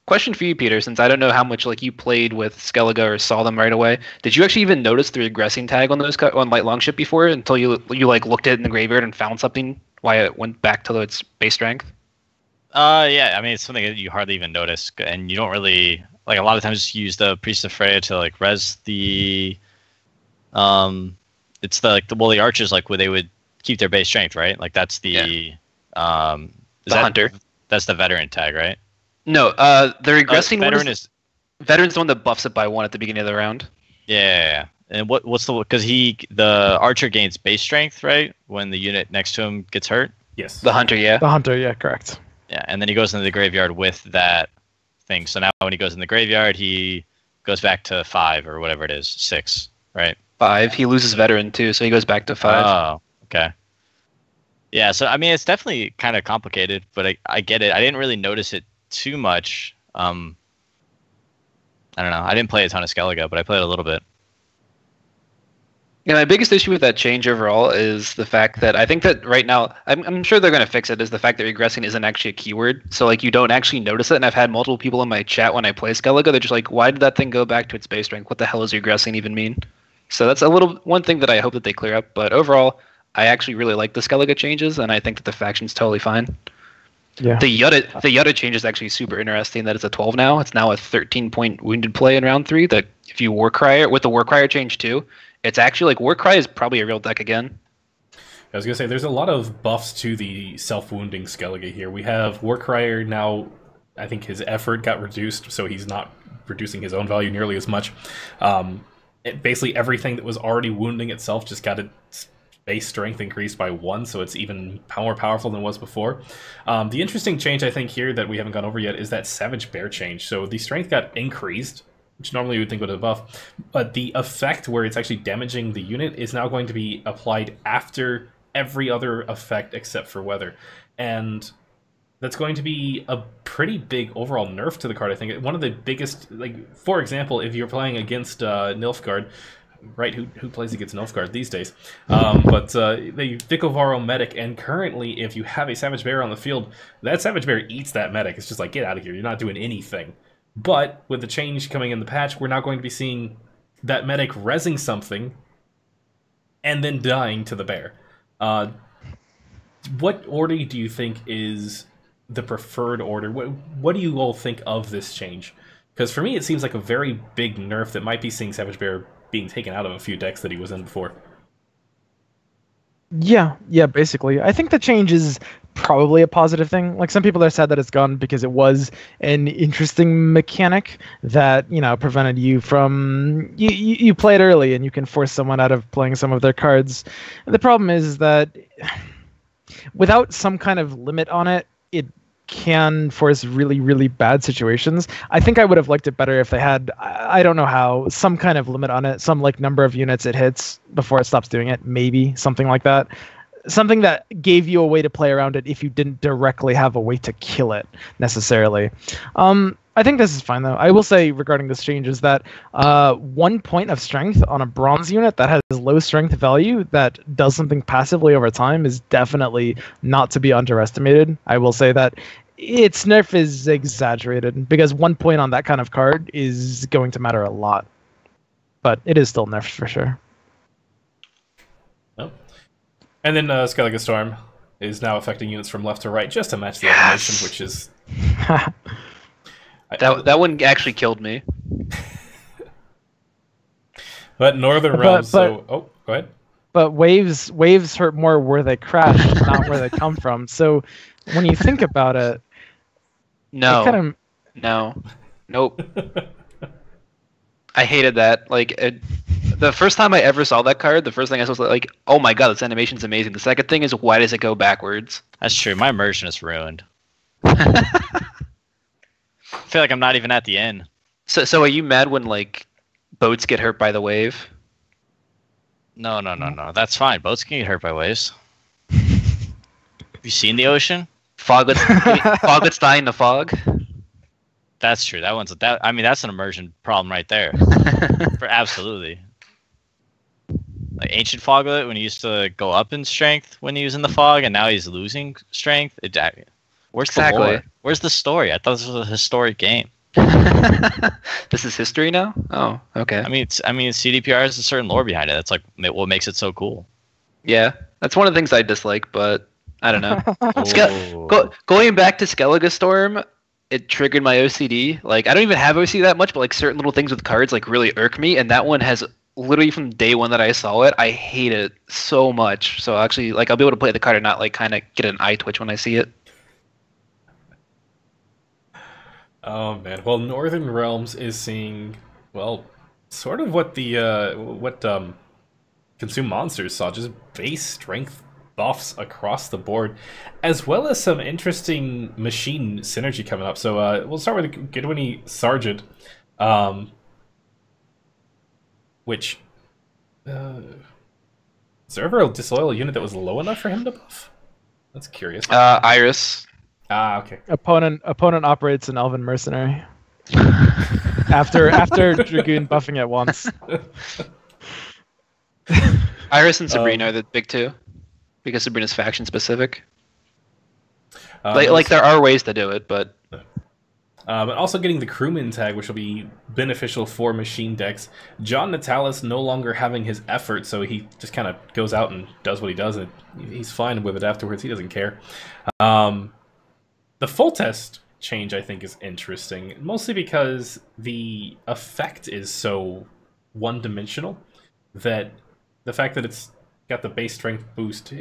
Question for you, Peter, since I don't know how much like you played with Skellige or saw them right away. Did you actually even notice the regressing tag on those on Light Longship before until you like looked at it in the graveyard and found something why it went back to its base strength? Yeah, I mean it's something that you hardly even notice, and you don't really like a lot of times you use the Priest of Freya to like res the it's the archers like where they would keep their base strength, right? Like that's the Hunter. That's the veteran tag, right? No, the regressing veteran's the one that buffs it by 1 at the beginning of the round. Yeah. And what's because the archer gains base strength, right? When the unit next to him gets hurt. Yes. The Hunter, yeah. The Hunter, yeah, correct. Yeah, and then he goes into the graveyard with that thing. So now when he goes in the graveyard, he goes back to 5 or whatever it is, 6, right? 5. He loses veteran too, so he goes back to 5. Oh, okay. Yeah, so I mean it's definitely kind of complicated, but I get it. I didn't really notice it too much. I don't know. I didn't play a ton of Skellige, but I played a little bit. Yeah, my biggest issue with that change overall is the fact that I think that right now, I'm sure they're going to fix it, is the fact that regressing isn't actually a keyword. So like you don't actually notice it, and I've had multiple people in my chat when I play Skellige, they're just like, why did that thing go back to its base strength? What the hell does regressing even mean? So that's one thing that I hope that they clear up. But overall, I actually really like the Skellige changes, and I think that the faction's totally fine. Yeah. The Yutta change is actually super interesting. That it's a 12 now. It's now a 13-point wounded play in round 3. That if you Warcrier with the Warcrier change too, it's actually like Warcry is probably a real deck again. I was gonna say there's a lot of buffs to the self-wounding Skellige here. We have Warcrier now. I think his effort got reduced, so he's not reducing his own value nearly as much. Basically everything that was already wounding itself just got its base strength increased by 1, so it's even more powerful than it was before. The interesting change I think here that we haven't gone over yet is that Savage Bear change. So the strength got increased, which normally you would think would have buff, but the effect where it's actually damaging the unit is now going to be applied after every other effect except for weather. And that's going to be a pretty big overall nerf to the card, I think. One of the biggest, like, for example, if you're playing against Nilfgaard, right, who plays against Nilfgaard these days? But the Vicovaro medic, and currently, if you have a Savage Bear on the field, that Savage Bear eats that medic. It's just like, get out of here, you're not doing anything. But with the change coming in the patch, we're now going to be seeing that medic rezzing something and then dying to the bear. What order do you think is the preferred order? What do you all think of this change? Because for me, it seems like a very big nerf that might be seeing Savage Bear being taken out of a few decks that he was in before. Yeah, basically. I think the change is probably a positive thing. Like some people are sad that it's gone because it was an interesting mechanic that prevented you from you play it early and you can force someone out of playing some of their cards. And the problem is that without some kind of limit on it, it can force really, really bad situations. I think I would have liked it better if they had, I don't know how, some kind of limit on it, some like number of units it hits before it stops doing it, maybe something like that. Something that gave you a way to play around it if you didn't directly have a way to kill it necessarily. I think this is fine though. I will say regarding this change is that 1 point of strength on a bronze unit that has low strength value that does something passively over time is definitely not to be underestimated. I will say that its nerf is exaggerated because 1 point on that kind of card is going to matter a lot. But it is still nerfed for sure. Oh. And then Skellige Storm is now affecting units from left to right just to match the animation, which is... That one actually killed me. But Northern Realms, so... Oh, go ahead. But waves hurt more where they crash, not where they come from. So when you think about it... No. Nope. I hated that. Like, the first time I ever saw that card, the first thing I saw was like, oh my god, this animation's amazing. The second thing is, why does it go backwards? That's true. My immersion is ruined. I feel like I'm not even at the end. So are you mad when like boats get hurt by the wave? No. That's fine. Boats can get hurt by waves. Have you seen the ocean? Foglets die in the fog. That's true. I mean, that's an immersion problem right there. Absolutely. Like Ancient Foglet, when he used to go up in strength when he was in the fog, and now he's losing strength. Where's the lore? Where's the story? I thought this was a historic game. This is history now? Oh, okay. I mean, CDPR has a certain lore behind it. That's like what makes it so cool. Yeah, that's one of the things I dislike, but I don't know. Going back to Skellige Storm, it triggered my OCD. Like, I don't even have OCD that much, but like certain little things with cards like really irk me, and that one has literally from day one that I saw it, I hate it so much. So actually, like, I'll be able to play the card and not like kind of get an eye twitch when I see it. Oh man, well, Northern Realms is seeing, well, sort of what the Consume Monsters saw, just base strength buffs across the board, as well as some interesting machine synergy coming up. So we'll start with the Gwentlemen Sergeant, which is there ever a disloyal unit that was low enough for him to buff? That's curious. Iris. Ah, okay. Opponent operates an Elven Mercenary. after Dragoon buffing at once. Iris and Sabrina are the big two, because Sabrina's faction specific. Like there are ways to do it, but also getting the crewman tag, which will be beneficial for machine decks. John Natalis no longer having his effort, so he just kind of goes out and does what he does, and he's fine with it afterwards. He doesn't care. The full test change, I think, is interesting, mostly because the effect is so one-dimensional that the fact that it's got the base strength boost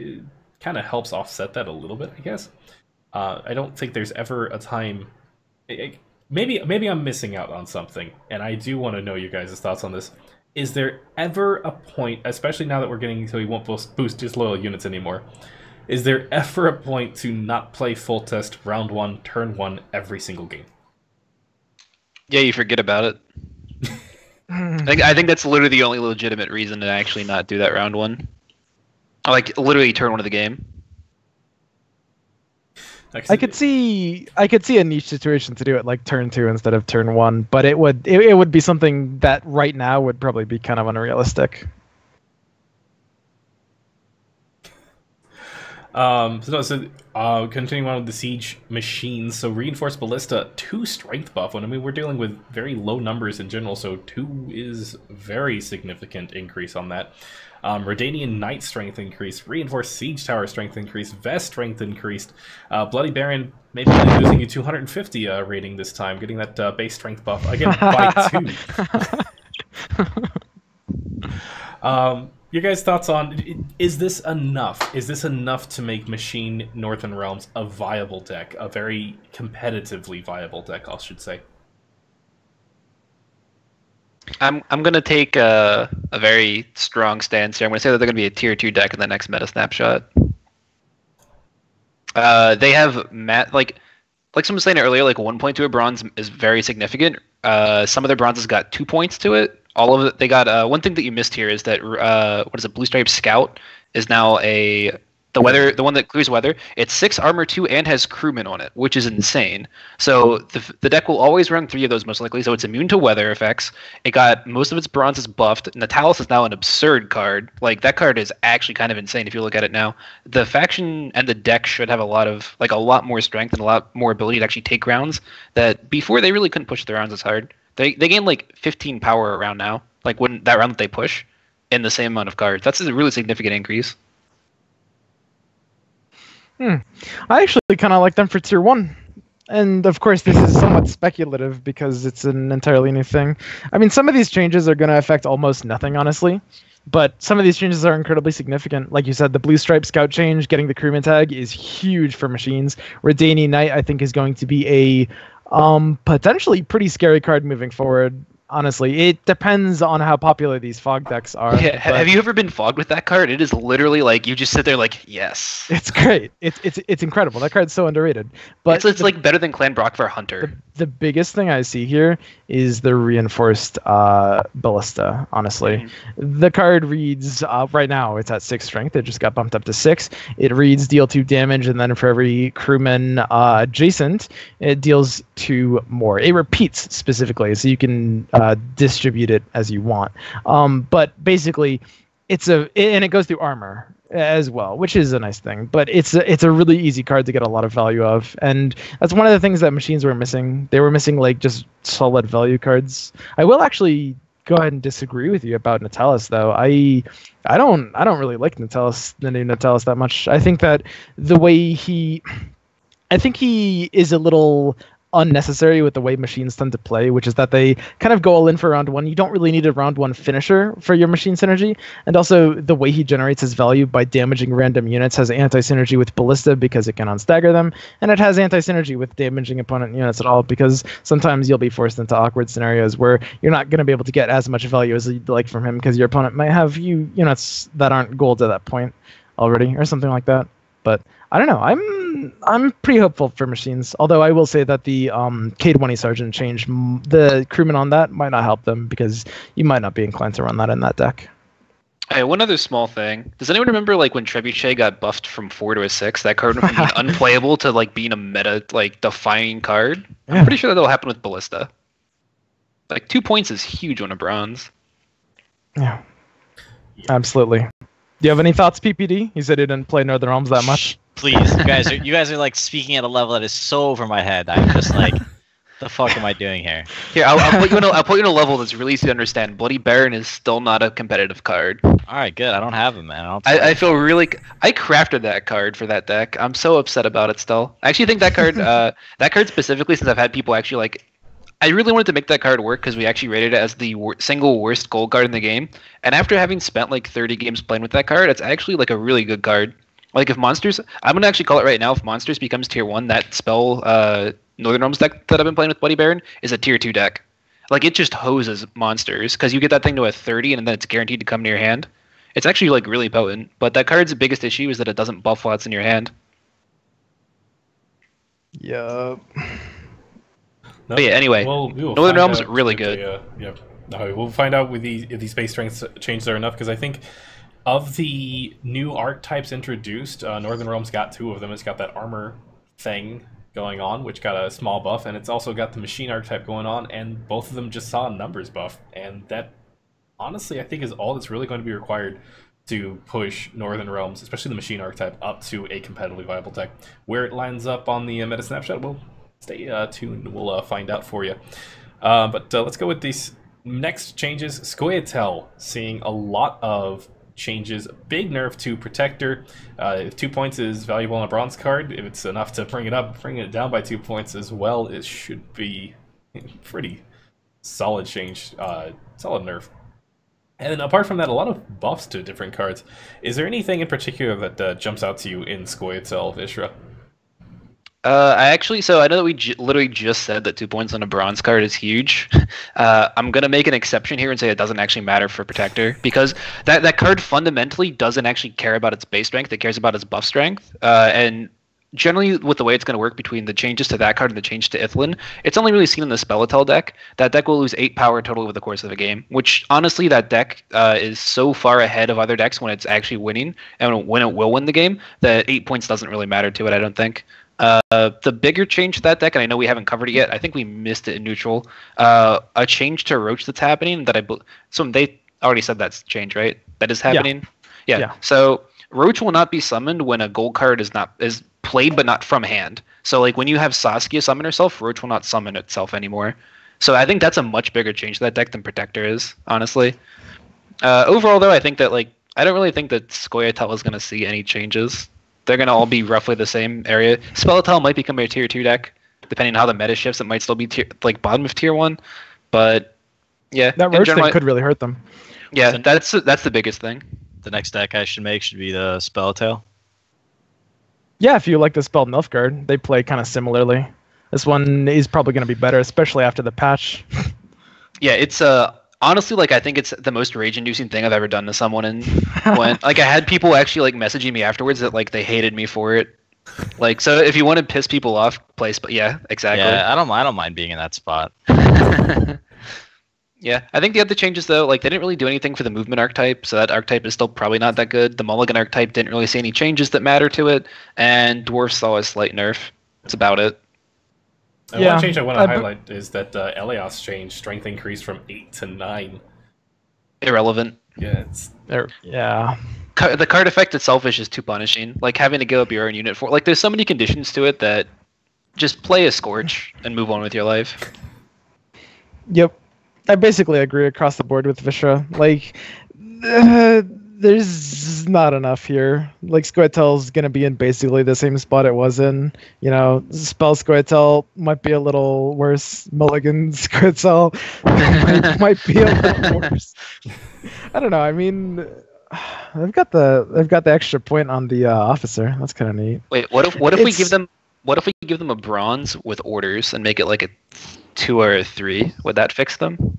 kind of helps offset that a little bit, I guess. I don't think there's ever a time... Maybe I'm missing out on something, and I do want to know you guys' thoughts on this. Is there ever a point, especially now that we're getting to he won't boost disloyal units anymore, is there ever a point to not play full test round 1, turn 1 every single game? Yeah, you forget about it. I think that's literally the only legitimate reason to actually not do that round 1. Like, literally turn 1 of the game. I could see a niche situation to do it like turn 2 instead of turn 1, but it would be something that right now would probably be kind of unrealistic. Continuing on with the siege machines, so reinforced ballista 2 strength buff. I mean, we're dealing with very low numbers in general, so 2 is very significant increase on that. Redanian Knight strength increase, reinforced siege tower strength increase, vest strength increased. Bloody Baron maybe only losing you 250 rating this time, getting that base strength buff again by 2. Your guys' thoughts on Is this enough? Is this enough to make Machine Northern Realms a viable deck? A very competitively viable deck, I should say. I'm gonna take a very strong stance here. I'm gonna say that they're gonna be a tier 2 deck in the next meta snapshot. They have like someone was saying earlier, like 1 point to a bronze is very significant. Some of their bronzes got 2 points to it. All of it, they got one thing that you missed here is that what is it? Blue Stripe Scout is now the one that clears weather. It's 6 armor 2 and has crewmen on it, which is insane. So the deck will always run 3 of those most likely. So it's immune to weather effects. It got most of its bronzes buffed. Natalis is now an absurd card. Like that card is actually kind of insane if you look at it now. The faction and the deck should have a lot more strength and a lot more ability to actually take rounds that before they really couldn't push their rounds as hard. They gain like 15 power around now. Like when that round that they push in the same amount of cards. That's a really significant increase. I actually kind of like them for tier 1. And of course, this is somewhat speculative because it's an entirely new thing. I mean, some of these changes are going to affect almost nothing, honestly. But some of these changes are incredibly significant. Like you said, the Blue Stripe Scout change, getting the crewman tag, is huge for machines. Redani Knight, I think, is going to be a potentially pretty scary card moving forward. Honestly, it depends on how popular these fog decks are. Yeah, have you ever been fogged with that card? It is literally like you just sit there like, yes. It's great. It's incredible. That card's so underrated. But it's like better than Clan Brock for Hunter. The biggest thing I see here is the reinforced ballista. Honestly, the card reads right now it's at 6 strength. It just got bumped up to 6. It reads deal 2 damage, and then for every crewman adjacent, it deals 2 more. It repeats specifically, so you can distribute it as you want. But basically, and it goes through armor as well, which is a nice thing. But it's a really easy card to get a lot of value of, and that's one of the things that machines were missing. They were missing like just solid value cards. I will actually go ahead and disagree with you about Natalis, though. I don't really like the new Natalis that much. I think that the way he is a little unnecessary with the way machines tend to play, which is that they kind of go all in for round 1. You don't really need a round 1 finisher for your machine synergy, and also the way he generates his value by damaging random units has anti-synergy with ballista because it can unstagger them, and it has anti-synergy with damaging opponent units at all because sometimes you'll be forced into awkward scenarios where you're not going to be able to get as much value as you'd like from him because your opponent might have units that aren't gold at that point already or something like that. But I don't know. I'm pretty hopeful for machines. Although I will say that the K20 Sergeant change, the crewman on that might not help them because you might not be inclined to run that in that deck. Hey, one other small thing. Does anyone remember like when Trebuchet got buffed from 4 to a 6? That card went from being unplayable to like being a meta like defining card. Yeah. I'm pretty sure that'll happen with Ballista. Like 2 points is huge on a bronze. Yeah, absolutely. Do you have any thoughts, PPD? You said you didn't play Northern Realms that much. Please, you guys are like speaking at a level that is so over my head. I'm just like, the fuck am I doing here? Here, I'll put you in a level that's really easy to understand. Bloody Baron is still not a competitive card. All right, good. I don't have him, man. I feel really. I crafted that card for that deck. I'm so upset about it still. I actually think that card, that card specifically, since I've had people actually like. I really wanted to make that card work because we actually rated it as the single worst gold card in the game. And after having spent like 30 games playing with that card, it's actually like a really good card. Like if monsters, I'm gonna actually call it right now. If monsters becomes tier 1, that spell Northern Realms deck that I've been playing with Bloody Baron is a tier 2 deck. Like it just hoses monsters because you get that thing to a 30 and then it's guaranteed to come to your hand. It's actually like really potent. But that card's biggest issue is that it doesn't buff while it's in your hand. Yup. No, but yeah, anyway, Northern Realms is really good. We'll find out with if these base strengths changes are enough, because I think of the new archetypes introduced, Northern Realms got 2 of them. It's got that armor thing going on, which got a small buff, and it's also got the machine archetype going on, and both of them just saw a numbers buff. And that, honestly, I think is all that's really going to be required to push Northern Realms, especially the machine archetype, up to a competitively viable deck. Where it lines up on the meta snapshot, well, stay tuned. We'll find out for you. But let's go with these next changes. Scoia'tael seeing a lot of changes. Big nerf to Protector. If 2 points is valuable on a bronze card, if it's enough to bring it down by 2 points as well, it should be pretty solid change. Solid nerf. And then apart from that, a lot of buffs to different cards. Is there anything in particular that jumps out to you in Scoia'tael, Vishra? So I know that we literally just said that 2 points on a bronze card is huge. I'm gonna make an exception here and say it doesn't actually matter for Protector, because that card fundamentally doesn't actually care about its base strength. It cares about its buff strength. And generally, with the way it's going to work between the changes to that card and the change to Ithlin, it's only really seen in the Scoia'tael deck. That deck will lose 8 power total over the course of a game, which honestly, that deck is so far ahead of other decks when it's actually winning, and when it will win the game, that 8 points doesn't really matter to it, I don't think. The bigger change to that deck, and I know we haven't covered it yet, I think we missed it in neutral, a change to Roach that's happening, they already said that's change, right? That is happening? Yeah. So Roach will not be summoned when a gold card is played but not from hand. So like when you have Saskia summon herself, Roach will not summon itself anymore. So I think that's a much bigger change to that deck than Protector is, honestly. Overall though, I think that I don't really think that Scoia'tael is going to see any changes. They're going to all be roughly the same area. Scoia'tael might become a tier 2 deck, depending on how the meta shifts. It might still be bottom of tier 1, but yeah. That Roach thing could really hurt them. Yeah, that's the biggest thing. The next deck I should make should be the Scoia'tael. Yeah, if you like to spell Nilfgaard, they play kind of similarly. This one is probably going to be better, especially after the patch. Yeah, it's honestly, I think it's the most rage-inducing thing I've ever done to someone in Gwent. I had people actually messaging me afterwards that they hated me for it. So if you want to piss people off, yeah, exactly. Yeah, I don't mind being in that spot. Yeah, I think the other changes though, they didn't really do anything for the movement archetype, so that archetype is still probably not that good. The Mulligan archetype didn't really see any changes that matter to it, and Dwarf saw a slight nerf. That's about it. One change I want to highlight is that Elias changed strength increase from 8 to 9. Irrelevant. Yeah, the card effect itself is just too punishing. Having to give up your own unit for there's so many conditions to it that just play a Scorch and move on with your life. Yep. I basically agree across the board with Vishra. There's not enough here. Scoia'tael's gonna be in basically the same spot it was in. Spell Scoia'tael might be a little worse. Mulligan Scoia'tael might be a little worse. I don't know. I mean, they've got the extra point on the officer. That's kind of neat. Wait, what if we give them a bronze with orders and make it a 2 or a 3? Would that fix them?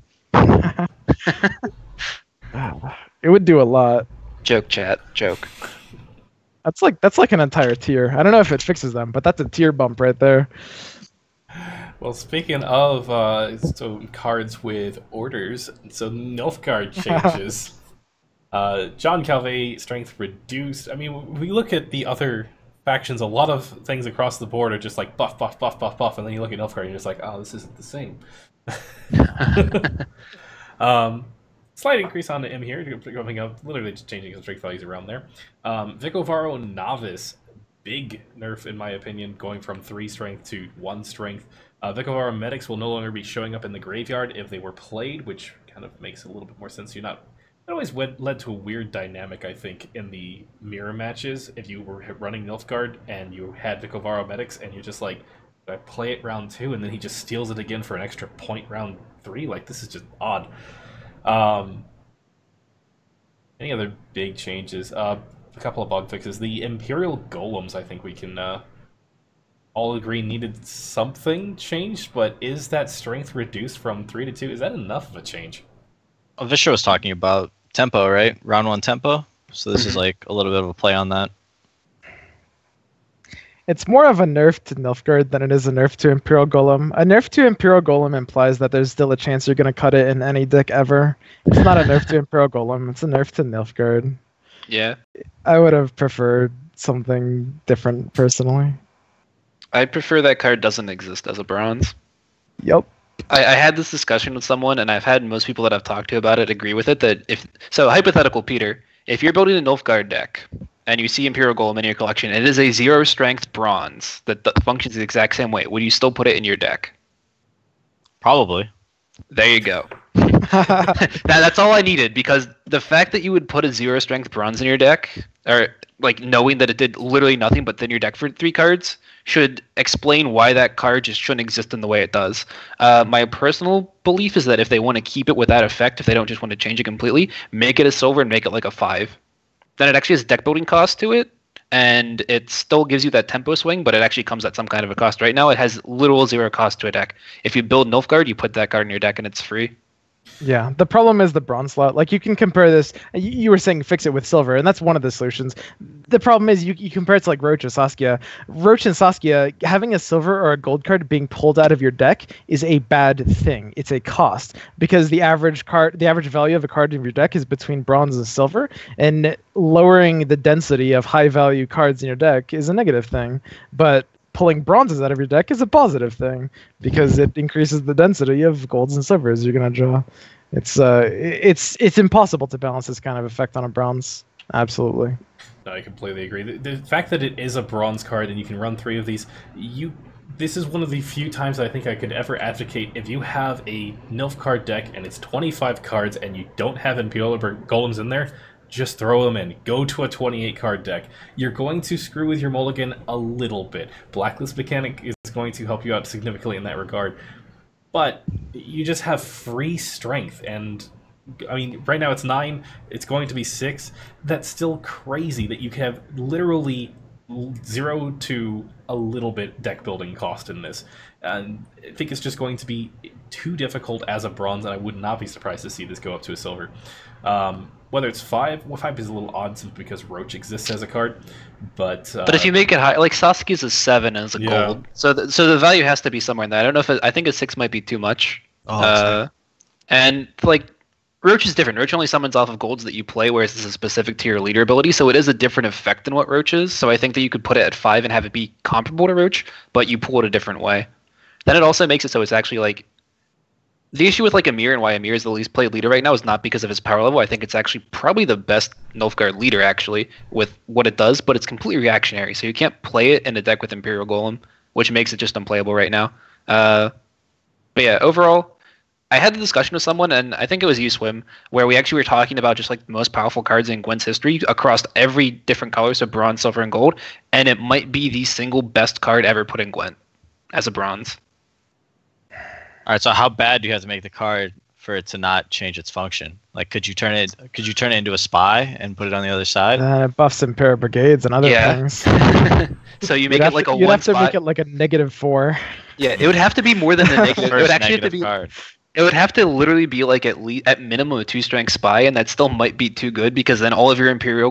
It would do a lot. Joke, chat. Joke. That's like an entire tier. I don't know if it fixes them, but that's a tier bump right there. Well, speaking of cards with orders, so Nilfgaard changes. John Calvé strength reduced. I mean, we look at the other factions, a lot of things across the board are just buff, buff, buff, buff, buff, and then you look at Nilfgaard and you're just oh, this isn't the same. Slight increase on the M here, coming up, literally just changing some strength values around there. Vicovaro Novice, big nerf in my opinion, going from 3 strength to 1 strength. Vicovaro Medics will no longer be showing up in the graveyard if they were played, which kind of makes a little bit more sense. It always led to a weird dynamic, I think, in the mirror matches. If you were running Nilfgaard and you had Vicovaro Medics and you're just I play it round 2 and then he just steals it again for an extra point round 3, this is just odd. Any other big changes? A couple of bug fixes. The Imperial Golems, I think we can all agree needed something changed, but is that strength reduced from 3 to 2? Is that enough of a change? Well, Vishra was talking about tempo, right? Round 1 tempo. So this is a little bit of a play on that. It's more of a nerf to Nilfgaard than it is a nerf to Imperial Golem. A nerf to Imperial Golem implies that there's still a chance you're going to cut it in any deck ever. It's not a nerf to Imperial Golem, it's a nerf to Nilfgaard. Yeah. I would have preferred something different, personally. I prefer that card doesn't exist as a bronze. Yep. I had this discussion with someone, and I've had most people that I've talked to about it agree with it, hypothetical Peter, if you're building a Nilfgaard deck, and you see Imperial Golem in your collection, and it is a 0 strength bronze that functions the exact same way, would you still put it in your deck? Probably. There you go. That's all I needed, because the fact that you would put a 0 strength bronze in your deck, or like knowing that it did literally nothing but thin your deck for 3 cards, should explain why that card just shouldn't exist in the way it does. My personal belief is that if they want to keep it with that effect, if they don't just want to change it completely, make it a silver and make it like a 5. Then it actually has deck building cost to it, and it still gives you that tempo swing, but it actually comes at some kind of a cost. Right now, it has literal 0 cost to a deck. If you build Nilfgaard, you put that card in your deck, and it's free. Yeah, the problem is the bronze slot. Like, you can compare this. You were saying fix it with silver, and that's one of the solutions. The problem is you compare it to like Roach or Saskia. Roach and Saskia, having a silver or a gold card being pulled out of your deck is a bad thing. It's a cost, because the average value of a card in your deck is between bronze and silver, and lowering the density of high value cards in your deck is a negative thing. But pulling bronzes out of your deck is a positive thing, because it increases the density of golds and silvers you're gonna draw. It's impossible to balance this kind of effect on a bronze. Absolutely. No, I completely agree. The fact that it is a bronze card and you can run 3 of these, this is one of the few times I think I could ever advocate, if you have a Nilfgaard deck and it's 25 cards and you don't have Imperial Golems in there, just throw them in. Go to a 28-card deck. You're going to screw with your mulligan a little bit. Blacklist mechanic is going to help you out significantly in that regard. But you just have free strength, and I mean, right now it's 9, it's going to be 6. That's still crazy that you can have literally 0 to a little bit deck building cost in this. And I think it's just going to be too difficult as a bronze, and I would not be surprised to see this go up to a silver. Whether it's 5, well, 5 is a little odd simply because Roach exists as a card, but if you make it high, like Saskia's a 7 as a gold, so the value has to be somewhere in that. I don't know if I think a 6 might be too much. And like Roach is different. Roach only summons off of golds that you play, whereas this is specific to your leader ability, so it is a different effect than what Roach is. So I think that you could put it at 5 and have it be comparable to Roach, but you pull it a different way. Then it also makes it so it's actually like, the issue with like Amir and why Amir is the least played leader right now is not because of his power level. I think it's actually probably the best Nilfgaard leader actually with what it does, but it's completely reactionary. So you can't play it in a deck with Imperial Golem, which makes it just unplayable right now. But yeah, overall, I had the discussion with someone, and I think it was you, Swim, where we actually were talking about just like the most powerful cards in Gwent's history across every different color, so bronze, silver, and gold, and it might be the single best card ever put in Gwent as a bronze. All right, so how bad do you have to make the card for it to not change its function? Like, could you turn it into a spy and put it on the other side? It buffs Imperial Brigades and other things. So you make it like a 1 You'd have to spot. make it like a -4. Yeah, it would have to be more than the negative. It would actually have to be. Card. It would have to literally be like at minimum a 2-strength spy, and that still might be too good, because then all of your Emperor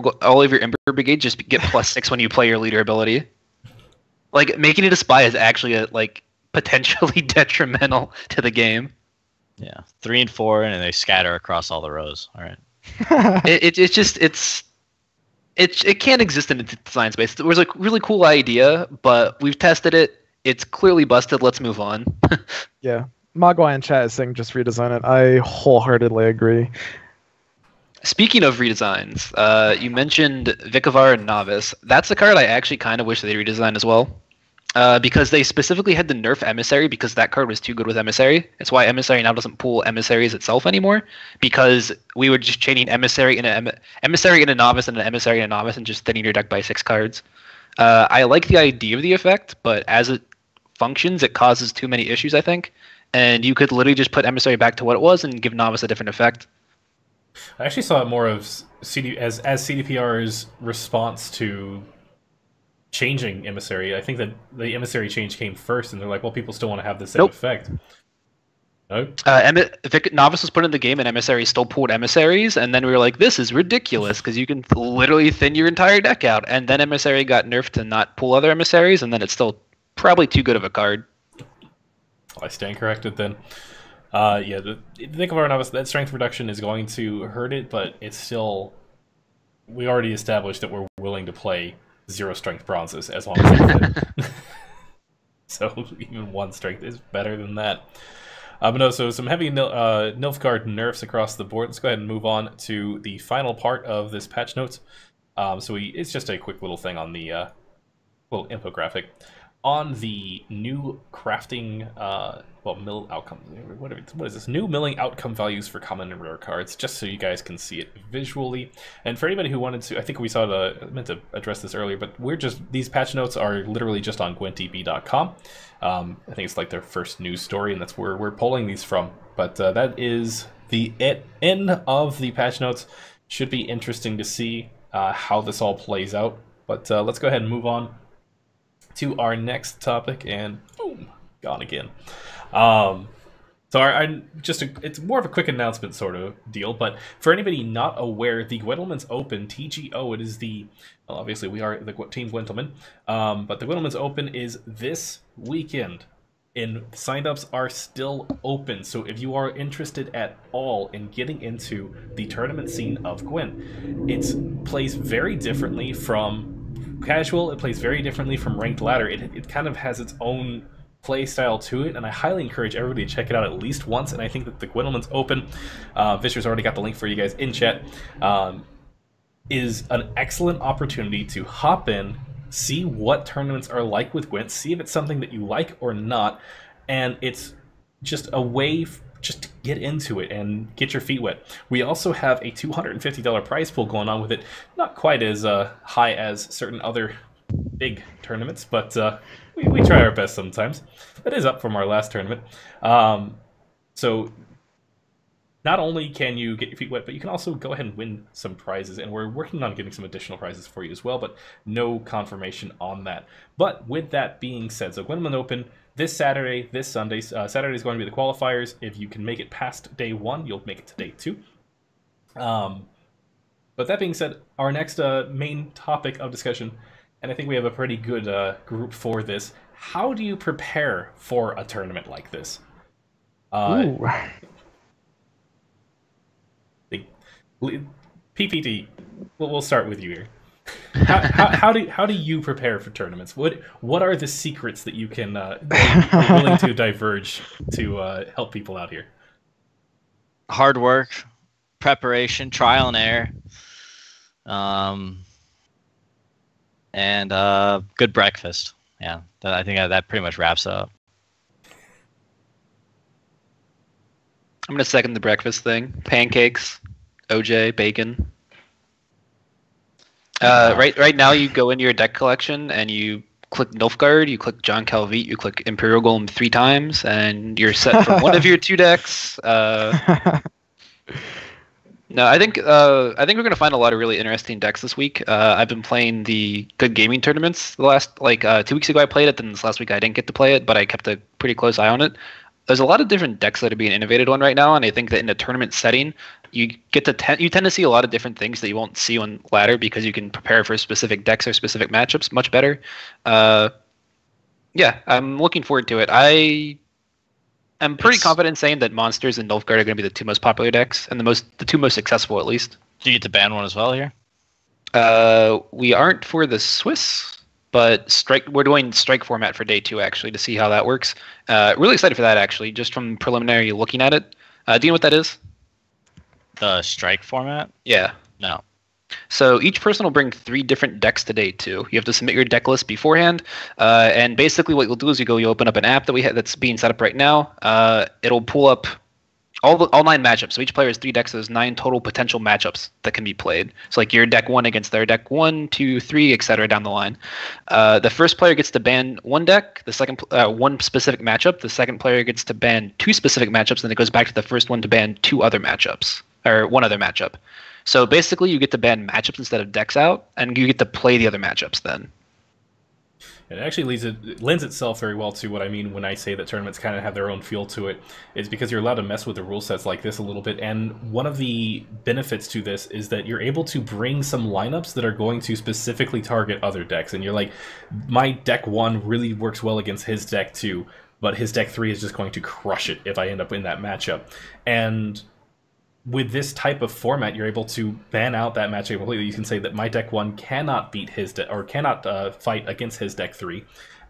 Brigade just get +6 when you play your leader ability. Like, making it a spy is actually potentially detrimental to the game. Yeah, 3 and 4, and they scatter across all the rows. All right. It can't exist in the design space. It was a really cool idea, but we've tested it. It's clearly busted. Let's move on. Yeah. Mogwai in chat is saying just redesign it. I wholeheartedly agree. Speaking of redesigns, you mentioned Vikavar and Novice. That's a card I actually kind of wish they redesigned as well. Because they specifically had to nerf Emissary because that card was too good with Emissary. That's why Emissary now doesn't pull Emissaries itself anymore, because we were just chaining Emissary in Emissary in a Novice and an Emissary in a Novice and just thinning your deck by 6 cards. I like the idea of the effect, but as it functions, it causes too many issues, I think. And you could literally just put Emissary back to what it was and give Novice a different effect. I actually saw it more of as CDPR's response to changing Emissary. I think that the Emissary change came first, and they're like, well, people still want to have the same effect. No? Novice was put in the game, and Emissary still pulled Emissaries, and then we were like, this is ridiculous, because you can literally thin your entire deck out. And then Emissary got nerfed to not pull other Emissaries, and then it's still probably too good of a card. I stand corrected then. Yeah, think of our Novice, that strength reduction is going to hurt it, but it's still... We already established that we're willing to play 0 strength bronzes as long as they fit. So even 1 strength is better than that. But no, so some heavy Nilfgaard nerfs across the board. Let's go ahead and move on to the final part of this patch notes. It's just a quick little thing on the little infographic. on the new crafting, mill outcomes. What is this? New milling outcome values for common and rare cards, just so you guys can see it visually. And for anybody who wanted to, I think we meant to address this earlier, but these patch notes are literally just on GwentDB.com. I think it's like their first news story, and that's where we're pulling these from. But that is the end of the patch notes. Should be interesting to see how this all plays out. But let's go ahead and move on to our next topic, and boom, gone again. It's more of a quick announcement sort of deal, but for anybody not aware, the Gwentlemen's Open, TGO, it is obviously we are the Team Gwentlemen, but the Gwentlemen's Open is this weekend, and sign-ups are still open, so if you are interested at all in getting into the tournament scene of Gwent, it plays very differently from casual, it plays very differently from ranked ladder. It kind of has its own play style to it, and I highly encourage everybody to check it out at least once. And I think that the Gwentlemen's Open, Vishra's already got the link for you guys in chat, is an excellent opportunity to hop in, see what tournaments are like with Gwent, see if it's something that you like or not, and it's just a way just to get into it and get your feet wet. We also have a $250 prize pool going on with it. Not quite as high as certain other big tournaments, but we try our best sometimes. That is up from our last tournament. So not only can you get your feet wet, but you can also go ahead and win some prizes, and we're working on getting some additional prizes for you as well, but no confirmation on that. But with that being said, so Gwentlemen Open this Saturday, this Sunday. Saturday is going to be the qualifiers. If you can make it past day 1, you'll make it to day 2. But that being said, our next main topic of discussion, and I think we have a pretty good group for this. How do you prepare for a tournament like this? PPD, we'll start with you here. How do you prepare for tournaments? What are the secrets that you can that you're willing to diverge to help people out here? Hard work, preparation, trial and error, and good breakfast. Yeah, I think that pretty much wraps up. I'm gonna second the breakfast thing. Pancakes, OJ, bacon. Right now, you go into your deck collection and you click Nilfgaard, you click John Calvite, you click Imperial Golem 3 times, and you're set for one of your 2 decks. No, I think we're gonna find a lot of really interesting decks this week. I've been playing the Good Gaming tournaments the last 2 weeks ago. I played it, then this last week I didn't get to play it, but I kept a pretty close eye on it. There's a lot of different decks that are being innovated on right now, and I think that in a tournament setting, you tend to see a lot of different things that you won't see on ladder because you can prepare for specific decks or specific matchups much better. Yeah, I'm looking forward to it. I'm pretty confident saying that Monsters and Nilfgaard are going to be the 2 most popular decks, and the 2 most successful at least. Do you get to ban one as well here? We aren't for the Swiss, but we're doing strike format for day 2 actually to see how that works. Really excited for that actually, just from preliminary looking at it. Do you know what that is? The strike format? Yeah. No. So each person will bring 3 different decks to day 2. You have to submit your deck list beforehand, and basically what you'll do is you open up an app that's being set up right now. It'll pull up all 9 matchups. So each player has 3 decks. So there's 9 total potential matchups that can be played. So like your deck 1 against their deck 1, 2, 3, etc. down the line. The first player gets to ban 1 deck. The second 1 specific matchup. The second player gets to ban 2 specific matchups, and it goes back to the first one to ban 2 other matchups or 1 other matchup. So basically, you get to ban matchups instead of decks out, and you get to play the other matchups then. It actually lends itself very well to what I mean when I say that tournaments kind of have their own feel to it, is because you're allowed to mess with the rule sets like this a little bit, and one of the benefits to this is that you're able to bring some lineups that are going to specifically target other decks, and you're like, my deck 1 really works well against his deck 2, but his deck 3 is just going to crush it if I end up in that matchup. And with this type of format, you're able to ban out that matchup completely. You can say that my deck 1 cannot beat his deck, or cannot fight against his deck 3,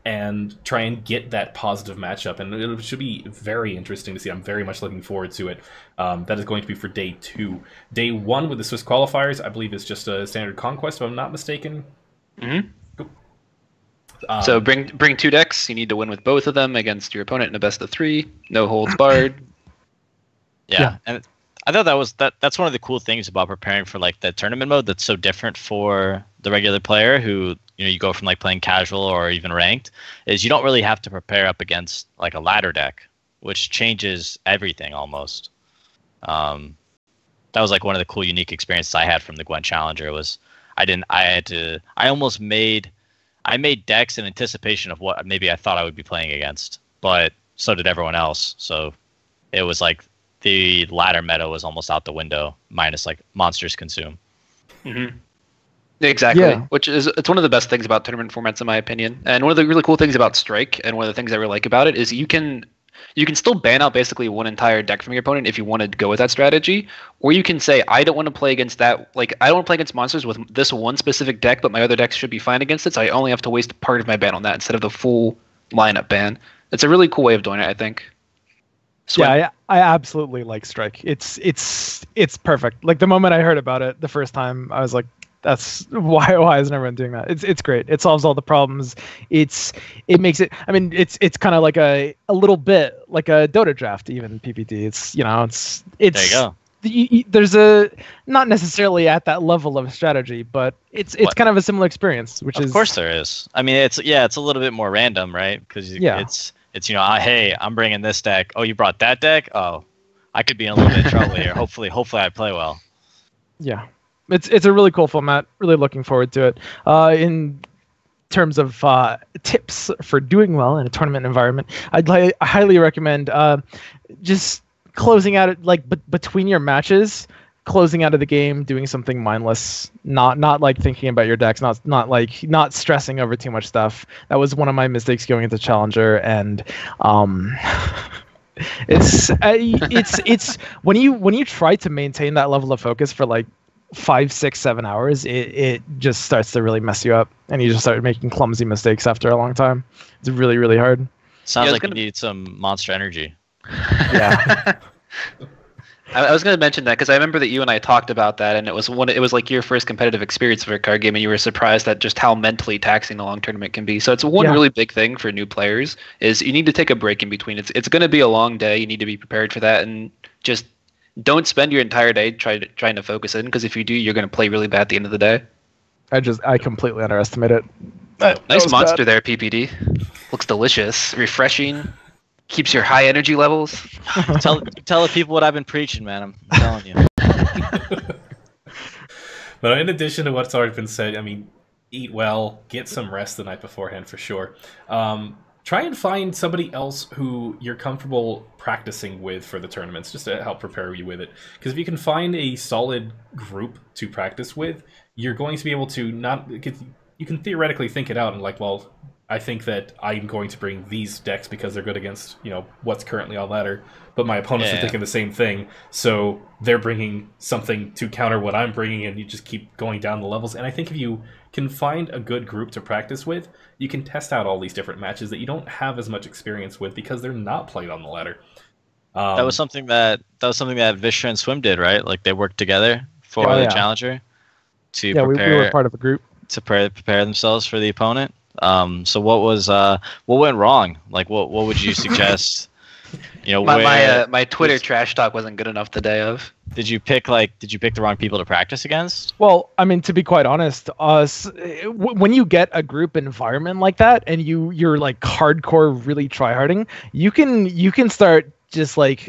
and try and get that positive matchup. And it should be very interesting to see. I'm very much looking forward to it. That is going to be for day 2. Day 1 with the Swiss qualifiers, I believe, is just a standard conquest, if I'm not mistaken. Mm-hmm. Cool. So bring 2 decks. You need to win with both of them against your opponent in a best of 3. No holds barred. Yeah, and I thought that's one of the cool things about preparing for like the tournament mode that's so different for the regular player who, you know, you go from like playing casual or even ranked, is you don't really have to prepare up against like a ladder deck, which changes everything almost. That was like one of the cool unique experiences I had from the Gwent Challenger was I made decks in anticipation of what maybe I thought I would be playing against, but so did everyone else. So it was like the ladder meta was almost out the window, minus like monsters consume. Mm-hmm. Exactly, Yeah. It's one of the best things about tournament formats, in my opinion. And one of the really cool things about Strike, and one of the things I really like about it, is you can still ban out basically one entire deck from your opponent if you want to go with that strategy, or you can say, I don't want to play against that. Like, I don't want to play against monsters with this one specific deck, but my other decks should be fine against it, so I only have to waste part of my ban on that instead of the full lineup ban. It's a really cool way of doing it, I think. Yeah, I absolutely like Strike. It's perfect. Like the moment I heard about it the first time, I was like, that's why isn't everyone doing that? It's great. It solves all the problems. It makes it. I mean, it's kind of like a little bit like a Dota draft, even PPD. It's There you go. There's a not necessarily at that level of strategy, but it's kind of a similar experience. Of course there is. I mean, it's a little bit more random, right? Because it's hey, I'm bringing this deck. Oh, you brought that deck? Oh, I could be in a little bit of trouble here. Hopefully I play well. Yeah, it's a really cool format. Really looking forward to it. In terms of tips for doing well in a tournament environment, I highly recommend just closing out between your matches, closing out of the game, doing something mindless, not like thinking about your decks, not stressing over too much stuff. That was one of my mistakes going into Challenger, and it's when you try to maintain that level of focus for like 5, 6, 7 hours, it just starts to really mess you up, and you just start making clumsy mistakes after a long time. It's really, really hard. Sounds like you need some Monster Energy. Yeah. I was going to mention that because I remember that you and I talked about that, and it was like your first competitive experience for a card game, and you were surprised at just how mentally taxing the long tournament can be. So it's one really big thing for new players is you need to take a break in between. It's going to be a long day. You need to be prepared for that, and just don't spend your entire day trying to focus in, because if you do, you're going to play really bad at the end of the day. I completely underestimate it. Nice monster there, PPD. Looks delicious, refreshing. Keeps your high energy levels. Tell the people what I've been preaching, man. I'm telling you. But in addition to what's already been said, I mean, eat well, get some rest the night beforehand for sure. Try and find somebody else who you're comfortable practicing with for the tournaments, just to help prepare you with it. Because if you can find a solid group to practice with, you're going to be able to you can theoretically think it out and like, well, I think that I'm going to bring these decks because they're good against, what's currently on ladder, but my opponents are thinking the same thing, so they're bringing something to counter what I'm bringing, and you just keep going down the levels. And I think if you can find a good group to practice with, you can test out all these different matches that you don't have as much experience with because they're not played on the ladder. That was something that Vishra and Swim did, right? Like they worked together for the Challenger to prepare. We were part of a group to prepare themselves for the opponent. So what went wrong? Like what would you suggest? My Twitter trash talk wasn't good enough the day of. Did you pick the wrong people to practice against? Well, I mean, to be quite honest, when you get a group environment like that and you're like hardcore really tryharding, you can start just like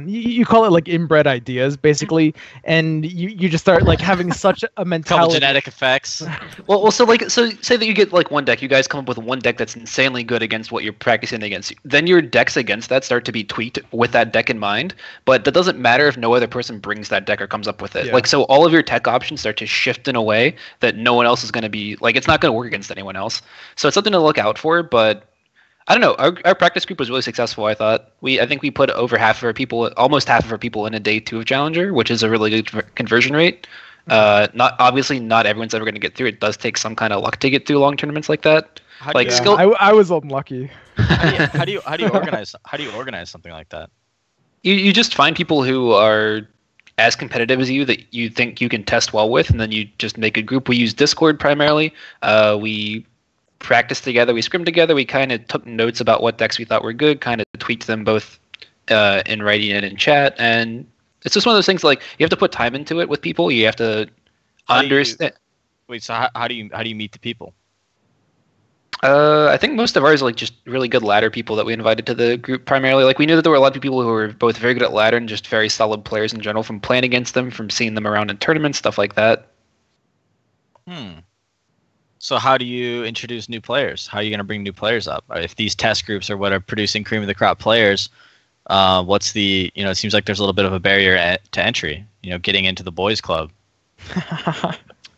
you call it like inbred ideas basically, and you just start like having such a mentality. Couple genetic effects. Well, so say that you get like one deck, you guys come up with one deck that's insanely good against what you're practicing against. Then your decks against that start to be tweaked with that deck in mind, but that doesn't matter if no other person brings that deck or comes up with it. Yeah. Like, so all of your tech options start to shift in a way that no one else is going to be like, it's not going to work against anyone else. So it's something to look out for, but I don't know. Our practice group was really successful, I thought. I think we put over almost half of our people in a day 2 of Challenger, which is a really good conversion rate. Not everyone's ever going to get through. It does take some kind of luck to get through long tournaments like that. I was unlucky. How do you organize something like that? You just find people who are as competitive as you that you think you can test well with, and then you just make a group. We use Discord primarily. We practiced together, we scrimmed together, we kind of took notes about what decks we thought were good, kind of tweaked them both in writing and in chat, and it's just one of those things like you have to put time into it with people. You have to understand. Wait, so how do you meet the people? I think most of ours are like just really good ladder people that we invited to the group primarily. Like we knew that there were a lot of people who were both very good at ladder and just very solid players in general from playing against them, from seeing them around in tournaments, stuff like that. So how do you introduce new players? How are you going to bring new players up? If these test groups are what are producing cream of the crop players, what's the, it seems like there's a little bit of a barrier to entry, getting into the boys club.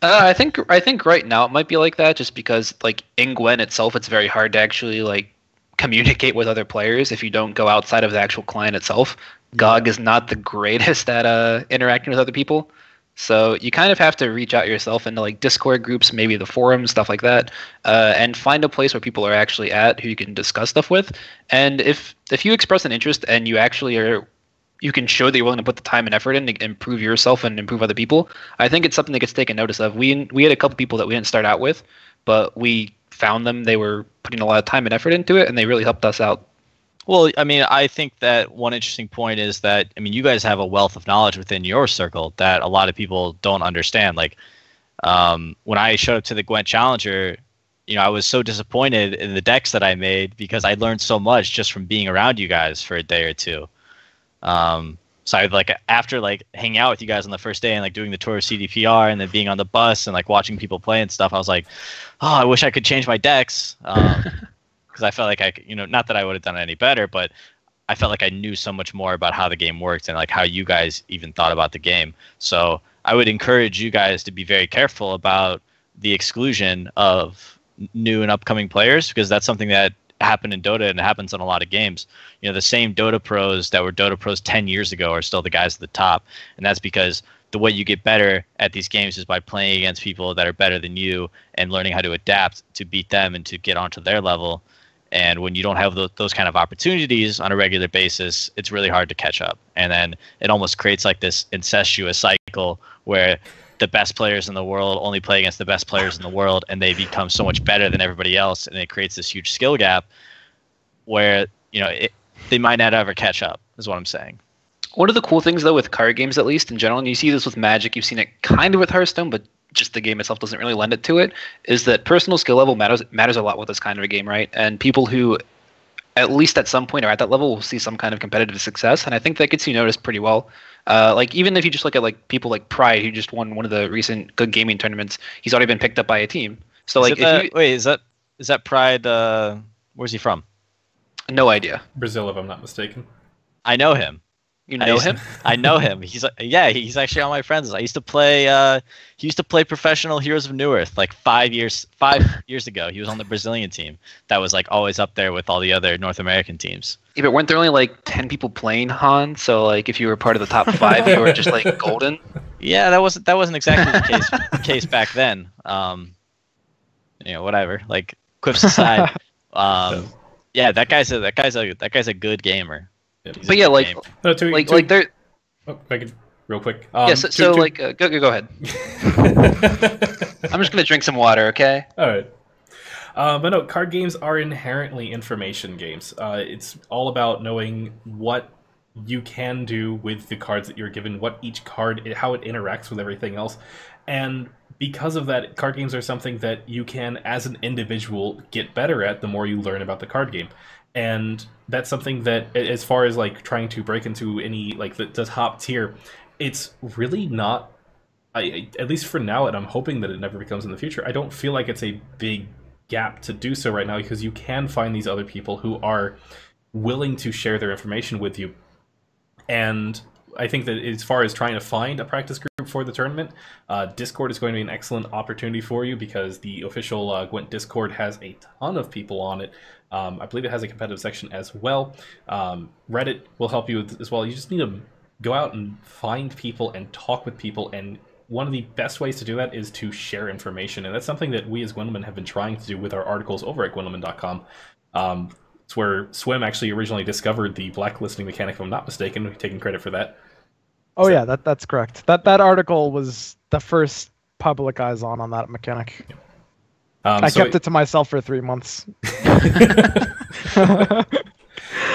I think right now it might be like that just because like in Gwent itself, it's very hard to actually like communicate with other players if you don't go outside of the actual client itself. GOG is not the greatest at interacting with other people. So you kind of have to reach out yourself into like Discord groups, maybe the forums, stuff like that, and find a place where people are actually at who you can discuss stuff with. And if you express an interest and you actually you can show that you're willing to put the time and effort in to improve yourself and improve other people, I think it's something that gets taken notice of. We had a couple people that we didn't start out with, but we found them. They were putting a lot of time and effort into it, and they really helped us out. Well, I mean, I think that one interesting point is that, you guys have a wealth of knowledge within your circle that a lot of people don't understand. Like, when I showed up to the Gwent Challenger, I was so disappointed in the decks that I made because I learned so much just from being around you guys for a day or two. So I after hanging out with you guys on the first day and doing the tour of CDPR and then being on the bus and watching people play and stuff, I was like, oh, I wish I could change my decks. Because I felt like I, not that I would have done it any better, but I felt like I knew so much more about how the game worked and how you guys even thought about the game. So I would encourage you guys to be very careful about the exclusion of new and upcoming players, because that's something that happened in Dota and it happens in a lot of games. The same Dota pros that were Dota pros 10 years ago are still the guys at the top, and that's because the way you get better at these games is by playing against people that are better than you and learning how to adapt to beat them and to get onto their level. And when you don't have those kind of opportunities on a regular basis, it's really hard to catch up. And then it almost creates this incestuous cycle where the best players in the world only play against the best players in the world, and they become so much better than everybody else, and it creates this huge skill gap where they might not ever catch up, is what I'm saying. One of the cool things, though, with card games, at least in general, and you see this with Magic, you've seen it kind of with Hearthstone, but just the game itself doesn't really lend it to it, is that personal skill level matters a lot with this kind of a game, right? And people who, at least at some point, are at that level will see some kind of competitive success, and I think that gets you noticed pretty well. Even if you just look at people like Pride, who just won one of the recent good gaming tournaments, he's already been picked up by a team. So is that Pride? Where's he from? No idea. Brazil, if I'm not mistaken. I know him. You know him? I know him. He's actually on my friends. I used to play. He used to play professional Heroes of Newerth 5 years ago. He was on the Brazilian team that was always up there with all the other North American teams. Yeah, but weren't there only 10 people playing Han? So if you were part of the top 5, you were just golden. Yeah, that wasn't exactly the case back then. Whatever. Quips aside. Yeah, that guy's a good gamer. But yeah, they're. Oh, I could real quick. Go ahead. I'm just gonna drink some water, okay? All right. But no, card games are inherently information games. It's all about knowing what you can do with the cards that you're given, what each card, how it interacts with everything else, and because of that, card games are something that you can, as an individual, get better at the more you learn about the card game. And that's something that, as far as trying to break into any the top tier, it's really not. At least for now, and I'm hoping that it never becomes in the future. I don't feel like it's a big gap to do so right now, because you can find these other people who are willing to share their information with you. And I think that as far as trying to find a practice group for the tournament, Discord is going to be an excellent opportunity for you, because the official Gwent Discord has a ton of people on it. I believe it has a competitive section as well. Reddit will help you as well. You just need to go out and find people and talk with people, and one of the best ways to do that is to share information, and that's something that we as Gwentlemen have been trying to do with our articles over at Gwentlemen.com. It's where Swim actually originally discovered the blacklisting mechanic, if I'm not mistaken. We're taking credit for that. Oh yeah, that's correct. That article was the first public eyes on that mechanic. I kept it to myself for 3 months.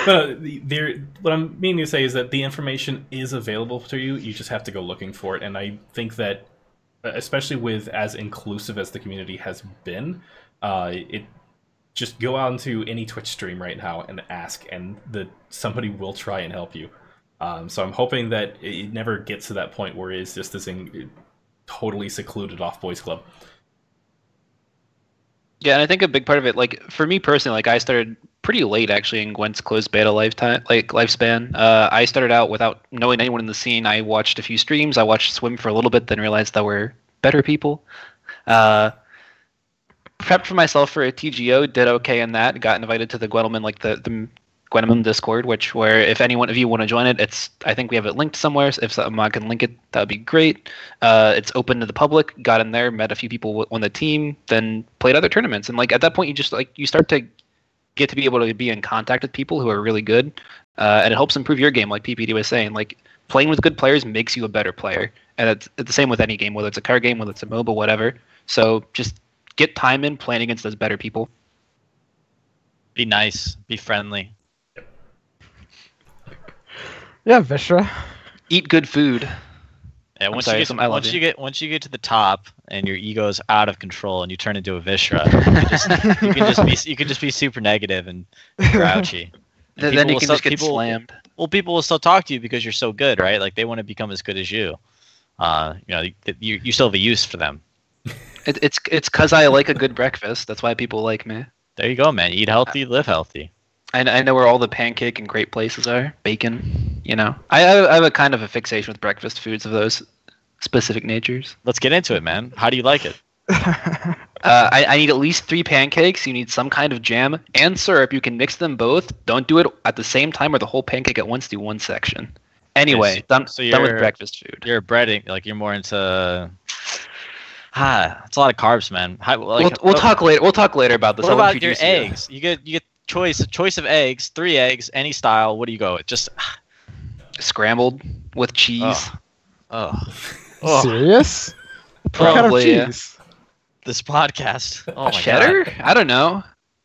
But what I'm meaning to say is that the information is available to you. You just have to go looking for it. And I think that, especially with as inclusive as the community has been, it just go out into any Twitch stream right now and ask, and somebody will try and help you. So I'm hoping that it never gets to that point where it's just this totally secluded off boys club. Yeah, and I think a big part of it, like for me personally, like I started pretty late actually in Gwent's closed beta lifespan. I started out without knowing anyone in the scene. I watched a few streams. I watched Swim for a little bit, then realized that we're better people. Prepped for myself for a TGO, did okay in that. Got invited to the Gwentlemen, like the Gwentlemen Discord, where if any one of you want to join it, I think we have it linked somewhere. So if someone can link it, that would be great. It's open to the public. Got in there, met a few people on the team, then played other tournaments. And like at that point, you just you start to get to be able to be in contact with people who are really good, and it helps improve your game. Like PPD was saying, like playing with good players makes you a better player, and it's the same with any game, whether it's a card game, whether it's a MOBA, whatever. So just get time in playing against those better people. Be nice. Be friendly. Yeah, Vishra. Eat good food. Yeah, once you get to the top and your ego's out of control and you turn into a Vishra, you can just be super negative and grouchy. And then you can just get slammed. Well, people will still talk to you because you're so good, right? Like they want to become as good as you. You still have a use for them. It's because I like a good breakfast. That's why people like me. There you go, man. Eat healthy, live healthy. I know where all the pancake and great places are. Bacon, I have a kind of a fixation with breakfast foods of those specific natures. Let's get into it, man. How do you like it? I need at least 3 pancakes. You need some kind of jam and syrup. You can mix them both. Don't do it at the same time or the whole pancake at once. Do one section. Anyway, yes. done with breakfast food. You're breading, like you're more into... it's a lot of carbs, man. We'll talk later. We'll talk later about this. What about your eggs? You get choice of eggs, 3 eggs, any style. What do you go with? Just scrambled with cheese. Oh. Serious? Probably. What kind of cheese? This podcast. Oh my cheddar? God. I don't know.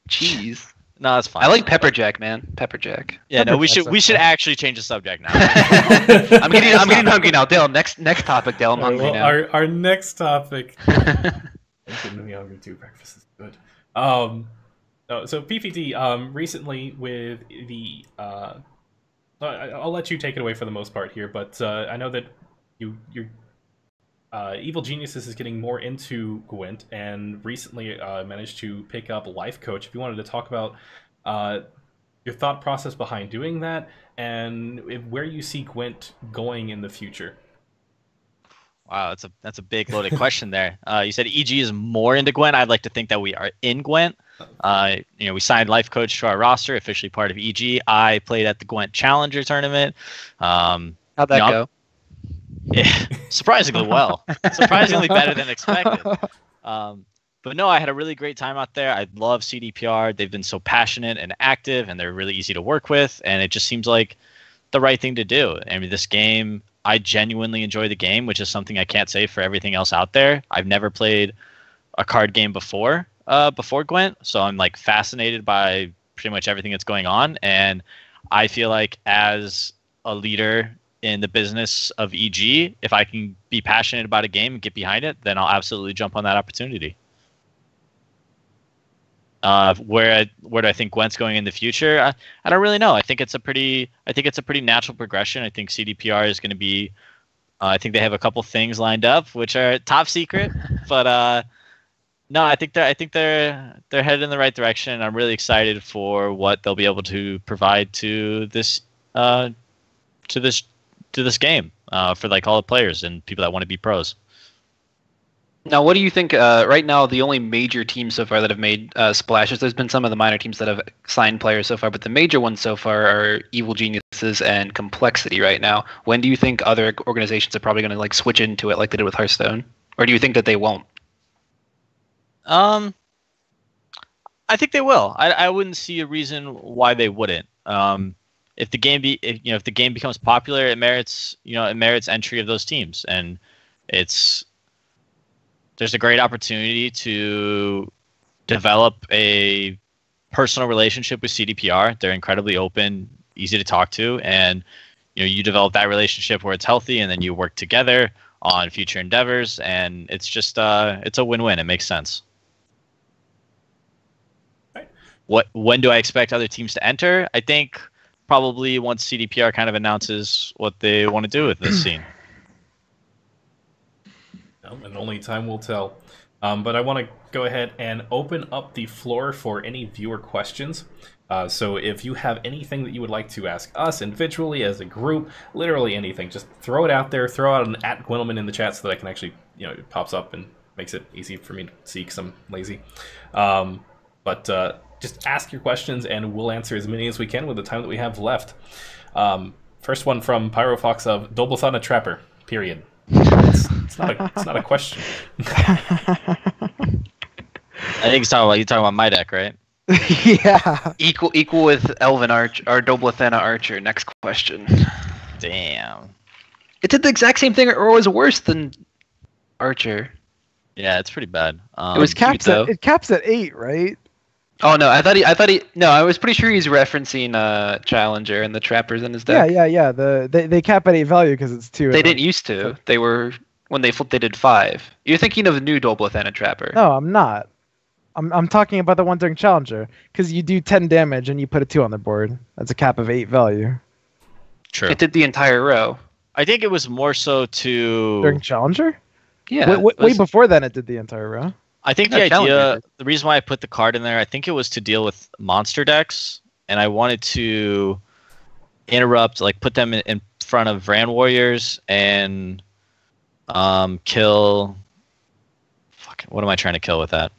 Cheese. No, that's fine. I like pepper jack, man. Pepper jack. Yeah, no, we should actually change the subject now. I'm getting hungry now, Dale. Next topic, Dale. I'm hungry now. Our next topic. I'm getting me hungry too. Breakfast is good. So PPD, recently with the, I'll let you take it away for the most part here, but I know that your Evil Geniuses is getting more into Gwent, and recently managed to pick up Life Coach. If you wanted to talk about your thought process behind doing that, and where you see Gwent going in the future. Wow, that's a big loaded question there. You said EG is more into Gwent. I'd like to think that we are in Gwent. We signed Life Coach to our roster, officially part of EG. I played at the Gwent Challenger tournament. How'd that go? Yeah, surprisingly well. Surprisingly better than expected. But no, I had a really great time out there. I love CDPR. They've been so passionate and active, and they're really easy to work with. And it just seems like the right thing to do. I mean, this game, I genuinely enjoy the game, which is something I can't say for everything else out there. I've never played a card game before Gwent, so I'm like fascinated by pretty much everything that's going on. And I feel like as a leader in the business of EG, if I can be passionate about a game and get behind it, then I'll absolutely jump on that opportunity. Where do I think Gwent's going in the future? I don't really know. I think it's a pretty natural progression. I think CDPR is going to be. I think they have a couple things lined up which are top secret, but no, I think they're headed in the right direction. I'm really excited for what they'll be able to provide to this game for like all the players and people that want to be pros. Now, what do you think? Right now, the only major teams so far that have made splashes, there's been some of the minor teams that have signed players so far, but the major ones so far are Evil Geniuses and Complexity right now. When do you think other organizations are probably going to like switch into it like they did with Hearthstone? Or do you think that they won't? I think they will. I wouldn't see a reason why they wouldn't. If the game becomes popular, it merits entry of those teams, and there's a great opportunity to develop a personal relationship with CDPR. They're incredibly open, easy to talk to, and you develop that relationship where it's healthy, and then you work together on future endeavors, and it's just it's a win-win. It makes sense. Right. When do I expect other teams to enter? I think probably once CDPR kind of announces what they want to do with this scene. And only time will tell. But I want to go ahead and open up the floor for any viewer questions. So if you have anything that you would like to ask us individually, as a group, literally anything, just throw it out there. Throw out an @Gwentlemen in the chat so that I can actually, it pops up and makes it easy for me to see because I'm lazy. But just ask your questions and we'll answer as many as we can with the time that we have left. First one from Pyrofox of Doblathana Trapper, period. It's not a question. I think you're talking about my deck, right? Yeah. Equal with Elven Arch or Doblathana Archer. Next question. Damn. It did the exact same thing, or was worse than Archer. Yeah, it's pretty bad. It was cute, though. It caps at 8, right? Oh no, I thought he. No, I was pretty sure he's referencing Challenger and the trappers in his deck. Yeah. They cap at 8 value because it's 2. They didn't used to. They were when they flipped. They did 5. You're thinking of the new Doblathana Trapper. No, I'm not. I'm talking about the one during Challenger because you do 10 damage and you put a 2 on the board. That's a cap of 8 value. True. It did the entire row. I think it was more so to During Challenger? Yeah. Way before then, it did the entire row. I think the idea, the reason why I put the card in there, I think it was to deal with monster decks, and I wanted to interrupt, like put them in front of Vran Warriors and kill. Fucking, what am I trying to kill with that?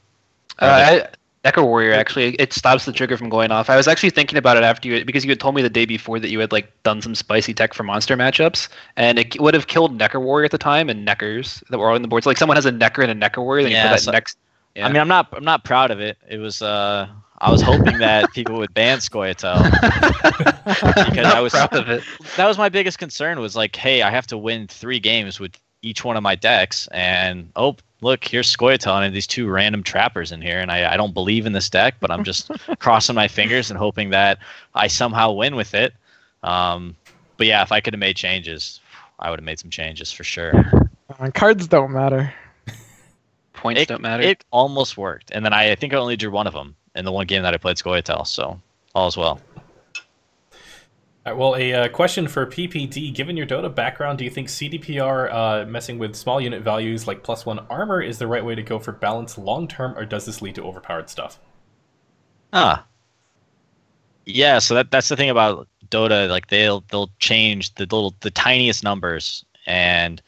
Echo Warrior, actually, it stops the trigger from going off. I was actually thinking about it after because you had told me the day before that you had done some spicy tech for monster matchups, and it would have killed Necker Warrior at the time and Neckers that were on the board. So someone has a Necker and a Necker Warrior, then you put that next. Yeah. I mean, I'm not proud of it. It was I was hoping that people would ban Scoia'tael because I was proud of it. That was my biggest concern. Was hey, I have to win 3 games with each one of my decks, and look, here's Scoia'tael and these 2 random trappers in here, and I don't believe in this deck, but I'm just crossing my fingers and hoping that I somehow win with it. But yeah, if I could have made changes, I would have made some changes for sure. Cards don't matter. Points don't matter. It almost worked, and then I think I only drew one of them in the one game that I played Scoia'tael, so all is well. All right, well, a question for PPD. Given your Dota background, do you think CDPR messing with small unit values like +1 armor is the right way to go for balance long term, or does this lead to overpowered stuff? Yeah, so that's the thing about Dota. They'll change the tiniest numbers, and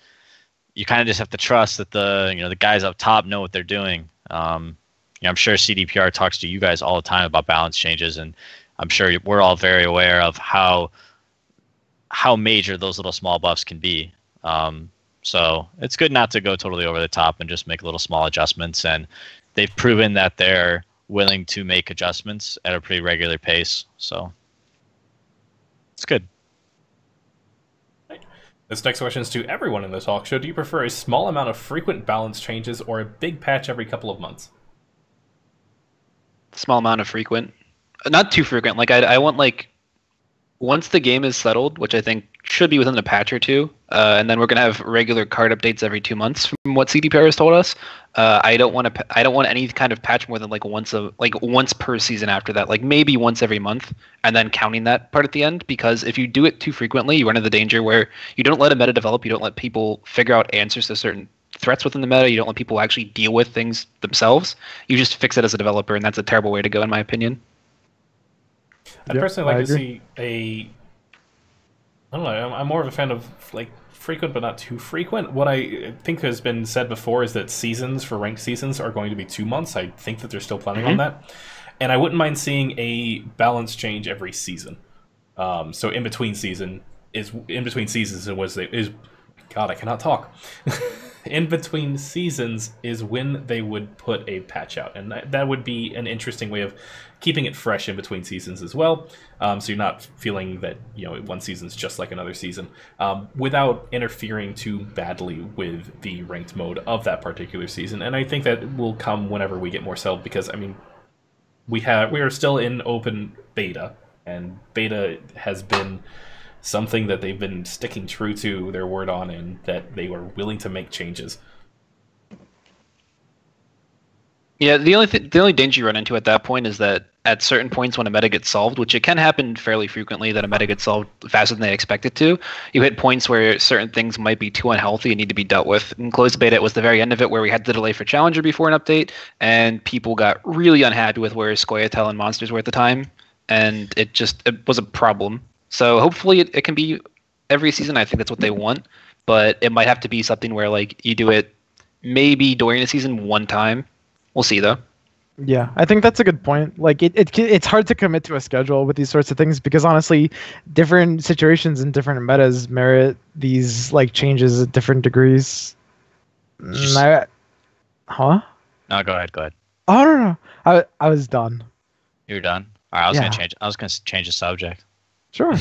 you kind of just have to trust that the guys up top know what they're doing. I'm sure CDPR talks to you guys all the time about balance changes, and I'm sure we're all very aware of how major those little small buffs can be. So it's good not to go totally over the top and just make little small adjustments. And they've proven that they're willing to make adjustments at a pretty regular pace. So it's good. This next question is to everyone in the talk show. Do you prefer a small amount of frequent balance changes or a big patch every couple of months? Small amount of frequent. Not too frequent. I want once the game is settled, which I think should be within a patch or 2, and then we're gonna have regular card updates every 2 months from what CDPR has told us. I don't want any kind of patch more than once per season after that, maybe once every month, and then counting that part at the end. Because if you do it too frequently, you run into the danger where you don't let a meta develop, you don't let people figure out answers to certain threats within the meta, you don't let people actually deal with things themselves. You just fix it as a developer, and that's a terrible way to go, in my opinion. I'd personally like to see I don't know, I'm more of a fan of frequent but not too frequent. What I think has been said before is that seasons for ranked seasons are going to be 2 months. I think that they're still planning on that. And I wouldn't mind seeing a balance change every season. So in between seasons is God, I cannot talk. In between seasons is when they would put a patch out, and that would be an interesting way of keeping it fresh in between seasons as well. So you're not feeling that one season's just like another season, without interfering too badly with the ranked mode of that particular season. And I think that will come whenever we get more settled, because I mean, we are still in open beta, and beta has been something that they've been sticking true to their word on, and that they were willing to make changes. Yeah, the only danger you run into at that point is that at certain points when a meta gets solved, which it can happen fairly frequently, that a meta gets solved faster than they expect it to, you hit points where certain things might be too unhealthy and need to be dealt with. In closed beta, it was the very end of it where we had the delay for Challenger before an update, and people got really unhappy with where Scoia'tael and Monsters were at the time, and it was a problem. So hopefully it can be every season. I think that's what they want, but it might have to be something where like you do it maybe during the season one time. We'll see though. Yeah, I think that's a good point. Like it's hard to commit to a schedule with these sorts of things, because honestly, different situations and different metas merit these like changes at different degrees. Huh? No, go ahead. Oh no. I was done. You're done. All right, I was gonna change the subject. Sure.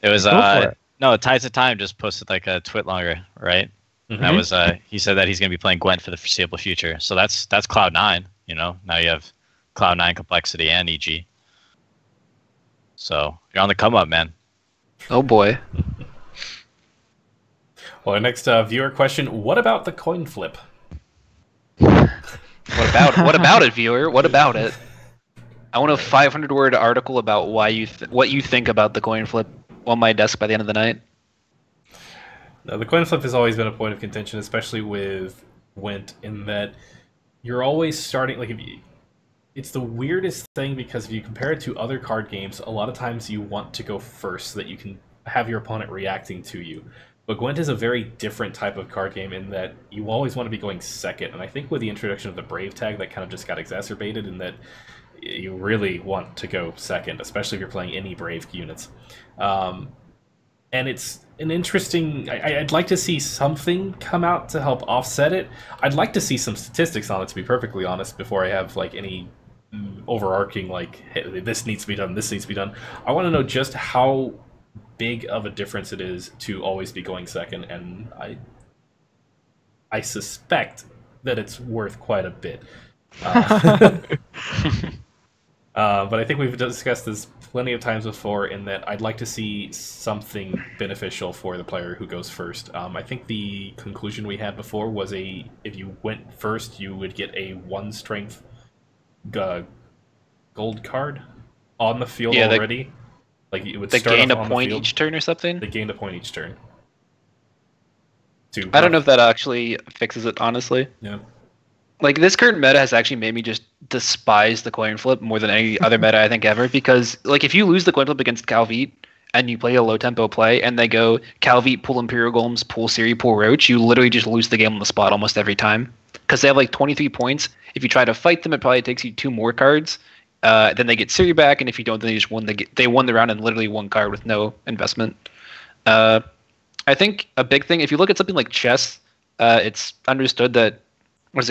It was Go for it. no, Tides of Time just posted like a twit longer, right? Mm-hmm. That was he said that he's gonna be playing Gwent for the foreseeable future. So that's Cloud9, now you have Cloud9 complexity and EG. So you're on the come up, man. Oh boy. Well, our next viewer question: what about the coin flip? What about it, viewer? What about it? I want a 500-word article about what you think about the coin flip on my desk by the end of the night. Now, the coin flip has always been a point of contention, especially with Gwent, in that you're always starting it's the weirdest thing, because if you compare it to other card games, a lot of times you want to go first so that you can have your opponent reacting to you. But Gwent is a very different type of card game in that you always want to be going second, and I think with the introduction of the Brave tag, that kind of just got exacerbated in that you really want to go second, especially if you're playing any Brave units. And it's an interesting... I'd like to see something come out to help offset it. I'd like to see some statistics on it, to be perfectly honest, before I have any overarching, hey, this needs to be done, this needs to be done. I want to know just how big of a difference it is to always be going second, and I suspect that it's worth quite a bit. But I think we've discussed this plenty of times before, in that I'd like to see something beneficial for the player who goes first. I think the conclusion we had before was if you went first, you would get a 1 strength gold card on the field already. It would start gain off a point each turn or something? They gained a point each turn. I don't know if that actually fixes it, honestly. Yeah. This current meta has actually made me just despise the coin flip more than any other meta I think ever, because if you lose the coin flip against Calvite and you play a low tempo play and they go Calvite, pull Imperial Golems, pull Siri, pull Roach, you literally just lose the game on the spot almost every time, because they have 23 points. If you try to fight them, it probably takes you 2 more cards. Then they get Siri back, and if you don't, then they just they won the round in literally 1 card with no investment. I think a big thing, if you look at something like chess, it's understood that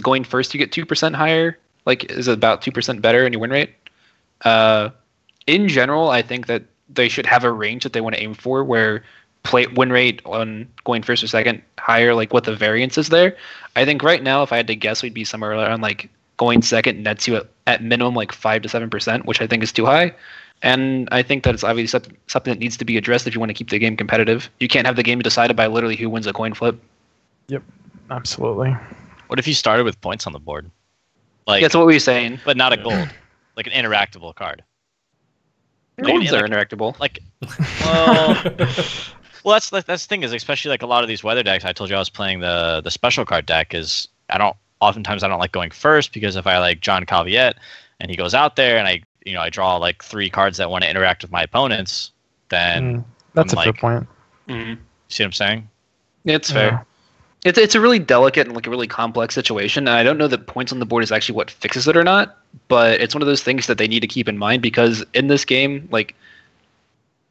going first, you get 2% higher, is about 2% better in your win rate. In general, I think that they should have a range that they want to aim for, where win rate on going first or second higher, what the variance is there. I think right now, if I had to guess, we'd be somewhere around going second nets you at minimum 5 to 7%, which I think is too high. And I think that it's obviously something that needs to be addressed if you want to keep the game competitive. You can't have the game decided by literally who wins a coin flip. Yep, absolutely. What if you started with points on the board? That's what we were saying. But not a gold. An interactable card. Golds are interactable. Well, that's the thing is, especially a lot of these weather decks. I told you I was playing the special card deck. Oftentimes I don't like going first, because if I John Calviet and he goes out there and I draw 3 cards that want to interact with my opponents, then that's a fair point. Mm-hmm. See what I'm saying? Yeah, it's fair. It's a really delicate and a really complex situation, and I don't know that points on the board is actually what fixes it or not, but it's one of those things that they need to keep in mind, because in this game,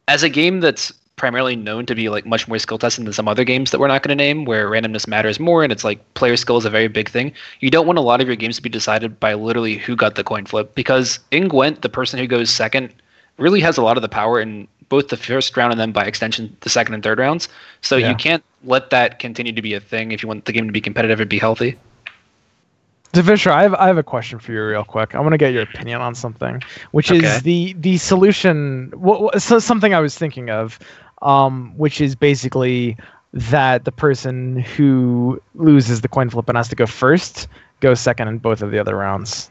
as a game that's primarily known to be like much more skill tested than some other games that we're not going to name, where randomness matters more and it's like player skill is a very big thing. You don't want a lot of your games to be decided by literally who got the coin flip, because in Gwent, the person who goes second really has a lot of the power in both the first round and then by extension the second and third rounds. So you can't let that continue to be a thing if you want the game to be competitive and be healthy. Vishra, I have a question for you real quick. I want to get your opinion on something, which is the solution. So something I was thinking of, which is basically that the person who loses the coin flip and has to go first goes second in both of the other rounds.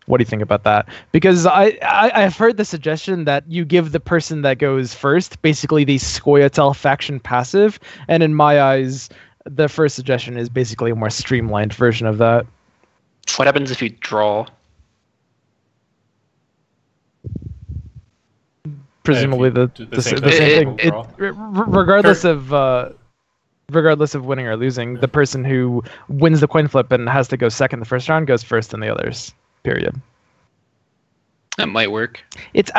What do you think about that? Because I've heard the suggestion that you give the person that goes first basically the Scoia'tael faction passive, and in my eyes, the first suggestion is basically a more streamlined version of that. What happens if you draw? Presumably the same thing. Regardless of winning or losing, the person who wins the coin flip and has to go second the first round goes first in the others. Period. That might work. It's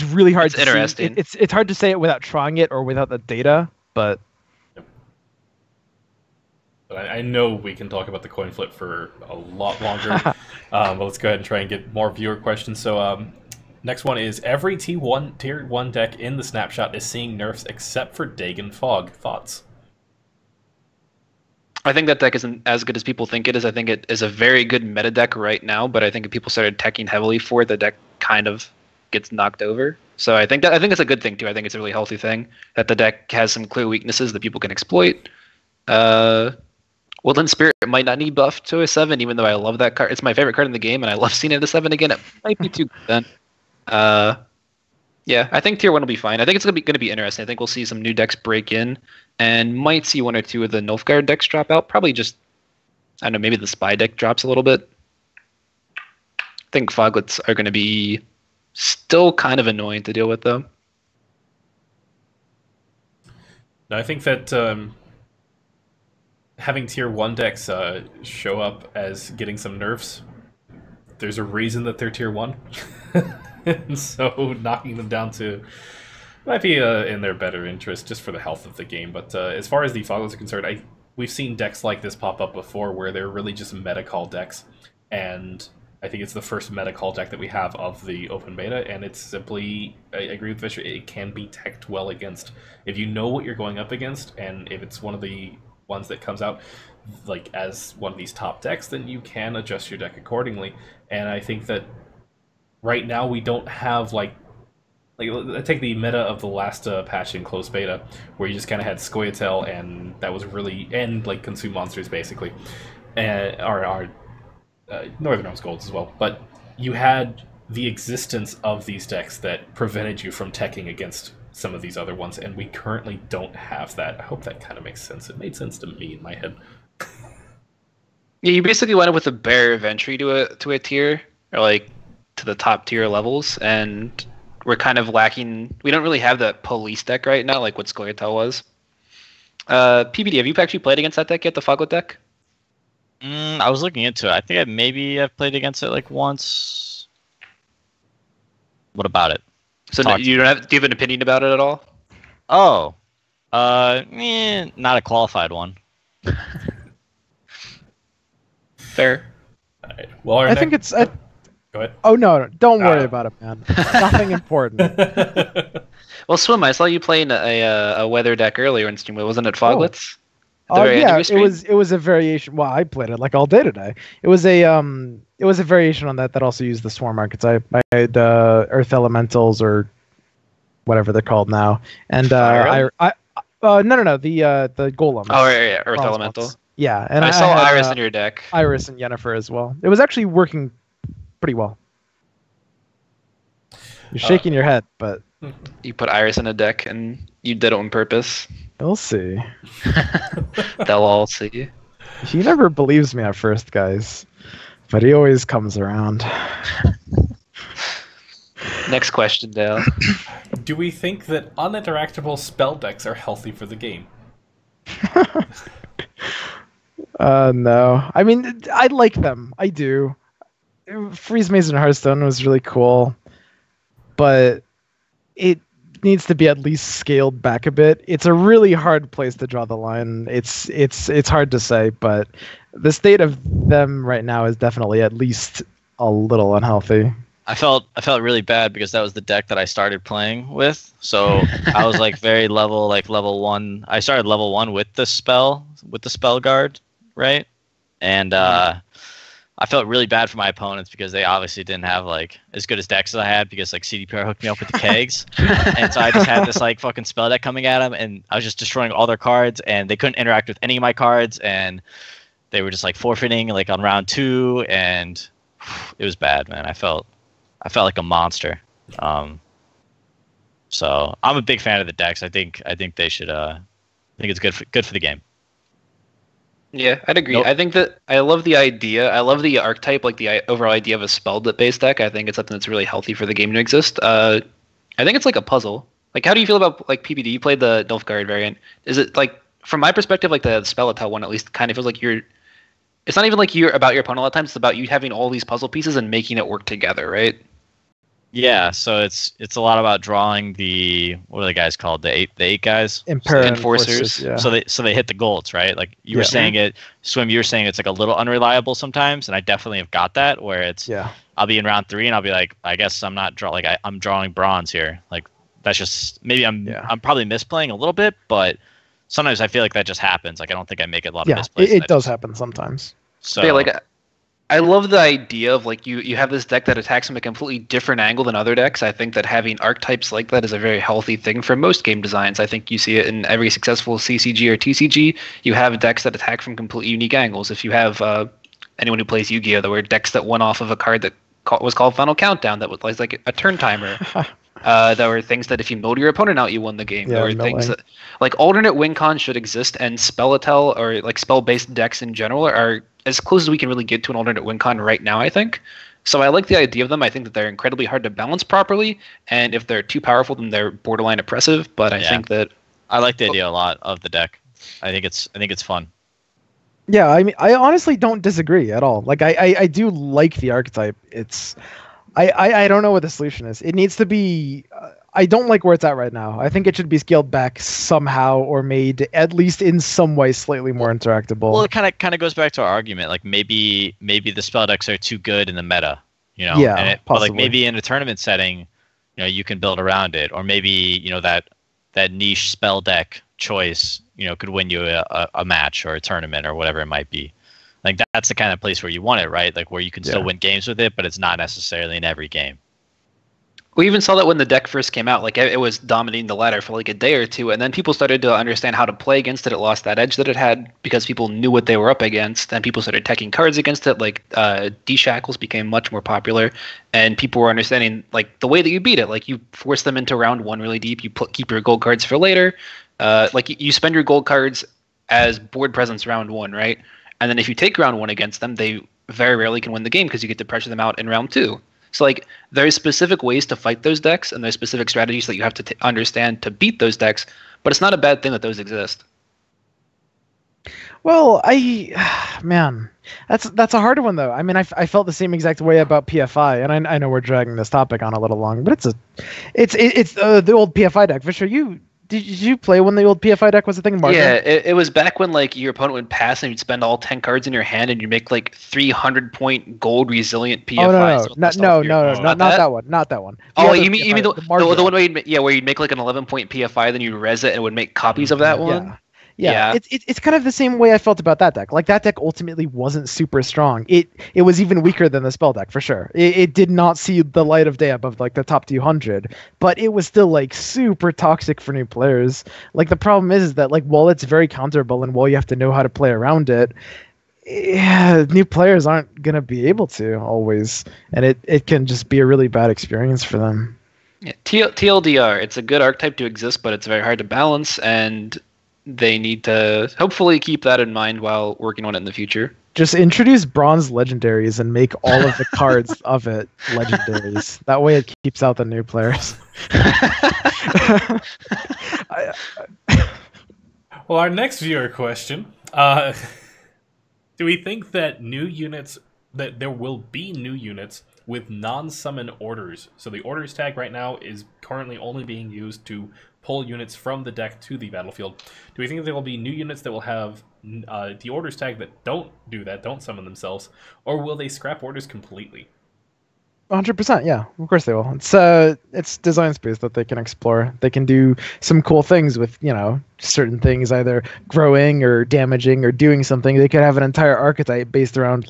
really hard. It's interesting. It's hard to say it without trying it or without the data, but. I know we can talk about the coin flip for a lot longer, but let's go ahead and try and get more viewer questions. So next one is, every tier 1 deck in the snapshot is seeing nerfs except for Dagon Fog. Thoughts? I think that deck isn't as good as people think it is. I think it is a very good meta deck right now, but I think if people started teching heavily for it, the deck kind of gets knocked over. So I think it's a good thing too. I think it's a really healthy thing that the deck has some clear weaknesses that people can exploit. Woodland Spirit might not need buff to a 7, even though I love that card. It's my favorite card in the game, and I love seeing it at a 7 again. It might be too good then. Yeah, I think tier 1 will be fine. I think it's going to be interesting. I think we'll see some new decks break in, and might see 1 or 2 of the Nilfgaard decks drop out. Probably just, I don't know, maybe the Spy deck drops a little bit. I think Foglets are going to be still kind of annoying to deal with, though. No, I think that having tier 1 decks show up as getting some nerfs, there's a reason that they're tier 1. And so knocking them down to might be in their better interest just for the health of the game. But as far as the Foglets are concerned, we've seen decks like this pop up before where they're really just meta call decks. And I think it's the first meta call deck that we have of the open beta, and it's simply, I agree with Vishra, it can be teched well against. If you know what you're going up against, and if it's one of the ones that comes out like as one of these top decks, then you can adjust your deck accordingly. And I think that right now we don't have like take the meta of the last patch in closed beta, where you just kind of had Scoia'tael, and that was really, and like consume monsters basically, and our Northern Realms Golds as well. But you had the existence of these decks that prevented you from teching against some of these other ones, and we currently don't have that. I hope that kind of makes sense. It made sense to me in my head. Yeah, you basically went up with a barrier of entry to a tier, or like to the top tier levels, and we're kind of lacking. We don't really have that police deck right now, like what Scoia'tael was. PPD, have you actually played against that deck yet, the Foglet deck? I was looking into it. I think I've played against it like once. What about it? So do you have an opinion about it at all? Oh, not a qualified one. Fair. All right. Well, I think it's. Go ahead. Oh no! Don't worry about it, man. Nothing important. Well, Swim, I saw you playing a weather deck earlier in stream. Wasn't it Foglets? Oh yeah, it was a variation. Well, I played it like all day today. It was a variation on that also used the swarm archetype. I had Earth Elementals or whatever they're called now, and no, the Golem. Oh yeah, Earth Elemental. Yeah, and I saw Iris in your deck. Iris and Yennefer as well. It was actually working pretty well. You're shaking your head, but you put Iris in a deck and you did it on purpose. We'll see. They'll all see. He never believes me at first, guys, but he always comes around. Next question, Dale. Do we think that uninteractable spell decks are healthy for the game? No. I mean, I like them. I do. Freeze Maze and Hearthstone was really cool, but needs to be at least scaled back a bit. It's a really hard place to draw the line. It's hard to say, but the state of them right now is definitely at least a little unhealthy. I felt really bad because that was the deck that I started playing with. So I was like very level 1. I started level 1 with the spell guard, right? And I felt really bad for my opponents because they obviously didn't have like as good as decks as I had because like CDPR hooked me up with the kegs. And so I just had this like fucking spell deck coming at them, and I was just destroying all their cards, and they couldn't interact with any of my cards, and they were just like forfeiting like on round 2, and it was bad, man. I felt like a monster. So I'm a big fan of the decks. I think they should. I think it's good for the game. Yeah, I'd agree. Nope. I think that I love the idea. I love the archetype, like the overall idea of a spell-based deck. I think it's something that's really healthy for the game to exist. I think it's like a puzzle. Like, how do you feel about like PPD? You played the Nilfgaard variant. Is it like, from my perspective, like the Scoia'tael one at least, kind of feels like you're. It's not even like you're about your opponent a lot of times. It's about you having all these puzzle pieces and making it work together, right? Yeah, so it's a lot about drawing the, what are the guys called? The eight guys? Imperial Enforcers. Yeah. So they hit the golds, right? Like you were saying it, Swim, you were saying it's like a little unreliable sometimes, and I definitely have got that where it's I'll be in round 3 and I'll be like, I guess I'm not I'm drawing bronze here. Like that's just maybe I'm probably misplaying a little bit, but sometimes I feel like that just happens. Like I don't think I make a lot of misplays. It does happen sometimes. So yeah, like I love the idea of like you have this deck that attacks from a completely different angle than other decks. I think that having archetypes like that is a very healthy thing for most game designs. I think you see it in every successful CCG or TCG. You have decks that attack from completely unique angles. If you have anyone who plays Yu-Gi-Oh, there were decks that went off of a card that was called Final Countdown that was like a turn timer. There were things that if you milled your opponent out, you won the game. Yeah, there were things that, like, alternate win cons should exist, and Scoia'tael or like spell-based decks in general are as close as we can really get to an alternate win con right now, I think. So I like the idea of them. I think that they're incredibly hard to balance properly, and if they're too powerful, then they're borderline oppressive. But I think that I like the idea a lot of the deck. I think it's fun. Yeah, I mean, I honestly don't disagree at all. Like, I do like the archetype. I don't know what the solution is. It needs to be. I don't like where it's at right now. I think it should be scaled back somehow, or made at least in some way slightly more interactable. Well, it kind of goes back to our argument. Like maybe the spell decks are too good in the meta, you know. Yeah, but like possibly. maybe in a tournament setting, you know, you can build around it, or maybe you know that niche spell deck choice, you know, could win you a match or a tournament or whatever it might be. Like that's the kind of place where you want it, right? Like where you can still win games with it, but it's not necessarily in every game. we even saw that when the deck first came out. Like it was dominating the ladder for like a day or two, and then people started to understand how to play against it. It lost that edge that it had because people knew what they were up against, and people started teching cards against it. Like D-Shackles became much more popular, and people were understanding like the way that you beat it. Like you force them into round one really deep. You keep your gold cards for later. Like you spend your gold cards as board presence round one, right? And then if you take round one against them, they very rarely can win the game because you get to pressure them out in round two. So like there's specific ways to fight those decks, and there's specific strategies that you have to understand to beat those decks. But it's not a bad thing that those exist. Well, man, that's a hard one though. I mean, I felt the same exact way about PFI, and I know we're dragging this topic on a little long, but it's the old PFI deck. Vishra, did you play when the old PFI deck was a thing? Martin? Yeah, it was back when like your opponent would pass and you'd spend all 10 cards in your hand and you'd make like 300-point gold resilient PFIs. Oh, no, not that one. Not that one. Oh, you mean the one where you'd make like an 11-point PFI, then you'd res it and it would make copies of that one? Yeah. It's kind of the same way I felt about that deck. Like that deck ultimately wasn't super strong. It was even weaker than the spell deck for sure. It did not see the light of day above like the top 200, but it was still like super toxic for new players. Like the problem is that like while it's very counterable and while you have to know how to play around it, new players aren't gonna be able to always, and it can just be a really bad experience for them. Yeah, TLDR, it's a good archetype to exist, but it's very hard to balance, and they need to hopefully keep that in mind while working on it in the future. Just introduce bronze legendaries and make all of the cards of it legendaries. That way it keeps out the new players. Well, our next viewer question, do we think that new units that there will be new units with non-summon orders. So the orders tag right now is currently only being used to pull units from the deck to the battlefield. Do we think there will be new units that will have the orders tag that don't do that, don't summon themselves, or will they scrap orders completely? 100%, yeah, of course they will. It's design space that they can explore. They can do some cool things with, certain things, either growing or damaging or doing something. They could have an entire archetype based around,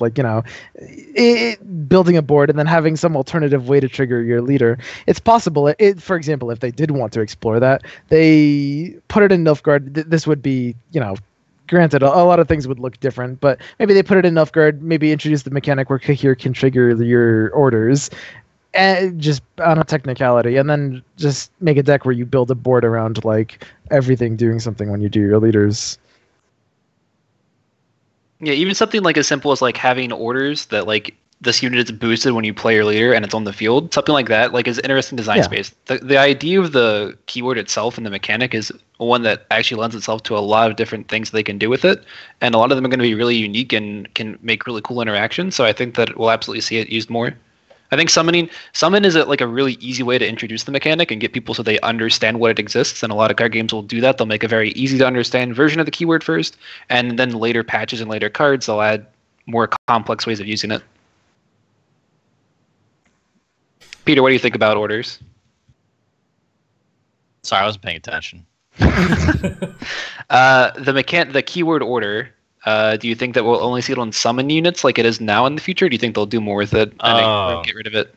building a board and then having some alternative way to trigger your leader. It's possible, for example, if they did want to explore that, they put it in Nilfgaard. This would be, granted, a lot of things would look different, but maybe they put it in Nilfgaard, maybe introduce the mechanic where Kahir can trigger your orders, and just on a technicality, and then just make a deck where you build a board around everything doing something when you do your leaders. Yeah, even something as simple as having orders that this unit is boosted when you play your leader and it's on the field. Something like that is interesting design space. The idea of the keyword itself and the mechanic is one that actually lends itself to a lot of different things they can do with it, and a lot of them are going to be really unique and can make really cool interactions. So I think that we'll absolutely see it used more. I think summon is a really easy way to introduce the mechanic and get people so they understand what it exists, and a lot of card games will do that. They'll make a very easy to understand version of the keyword first, and then later patches and later cards they'll add more complex ways of using it. Peter, what do you think about orders? Sorry, I wasn't paying attention. The keyword order. Do you think that we'll only see it on summon units like it is now in the future? Or do you think they'll do more with it and get rid of it?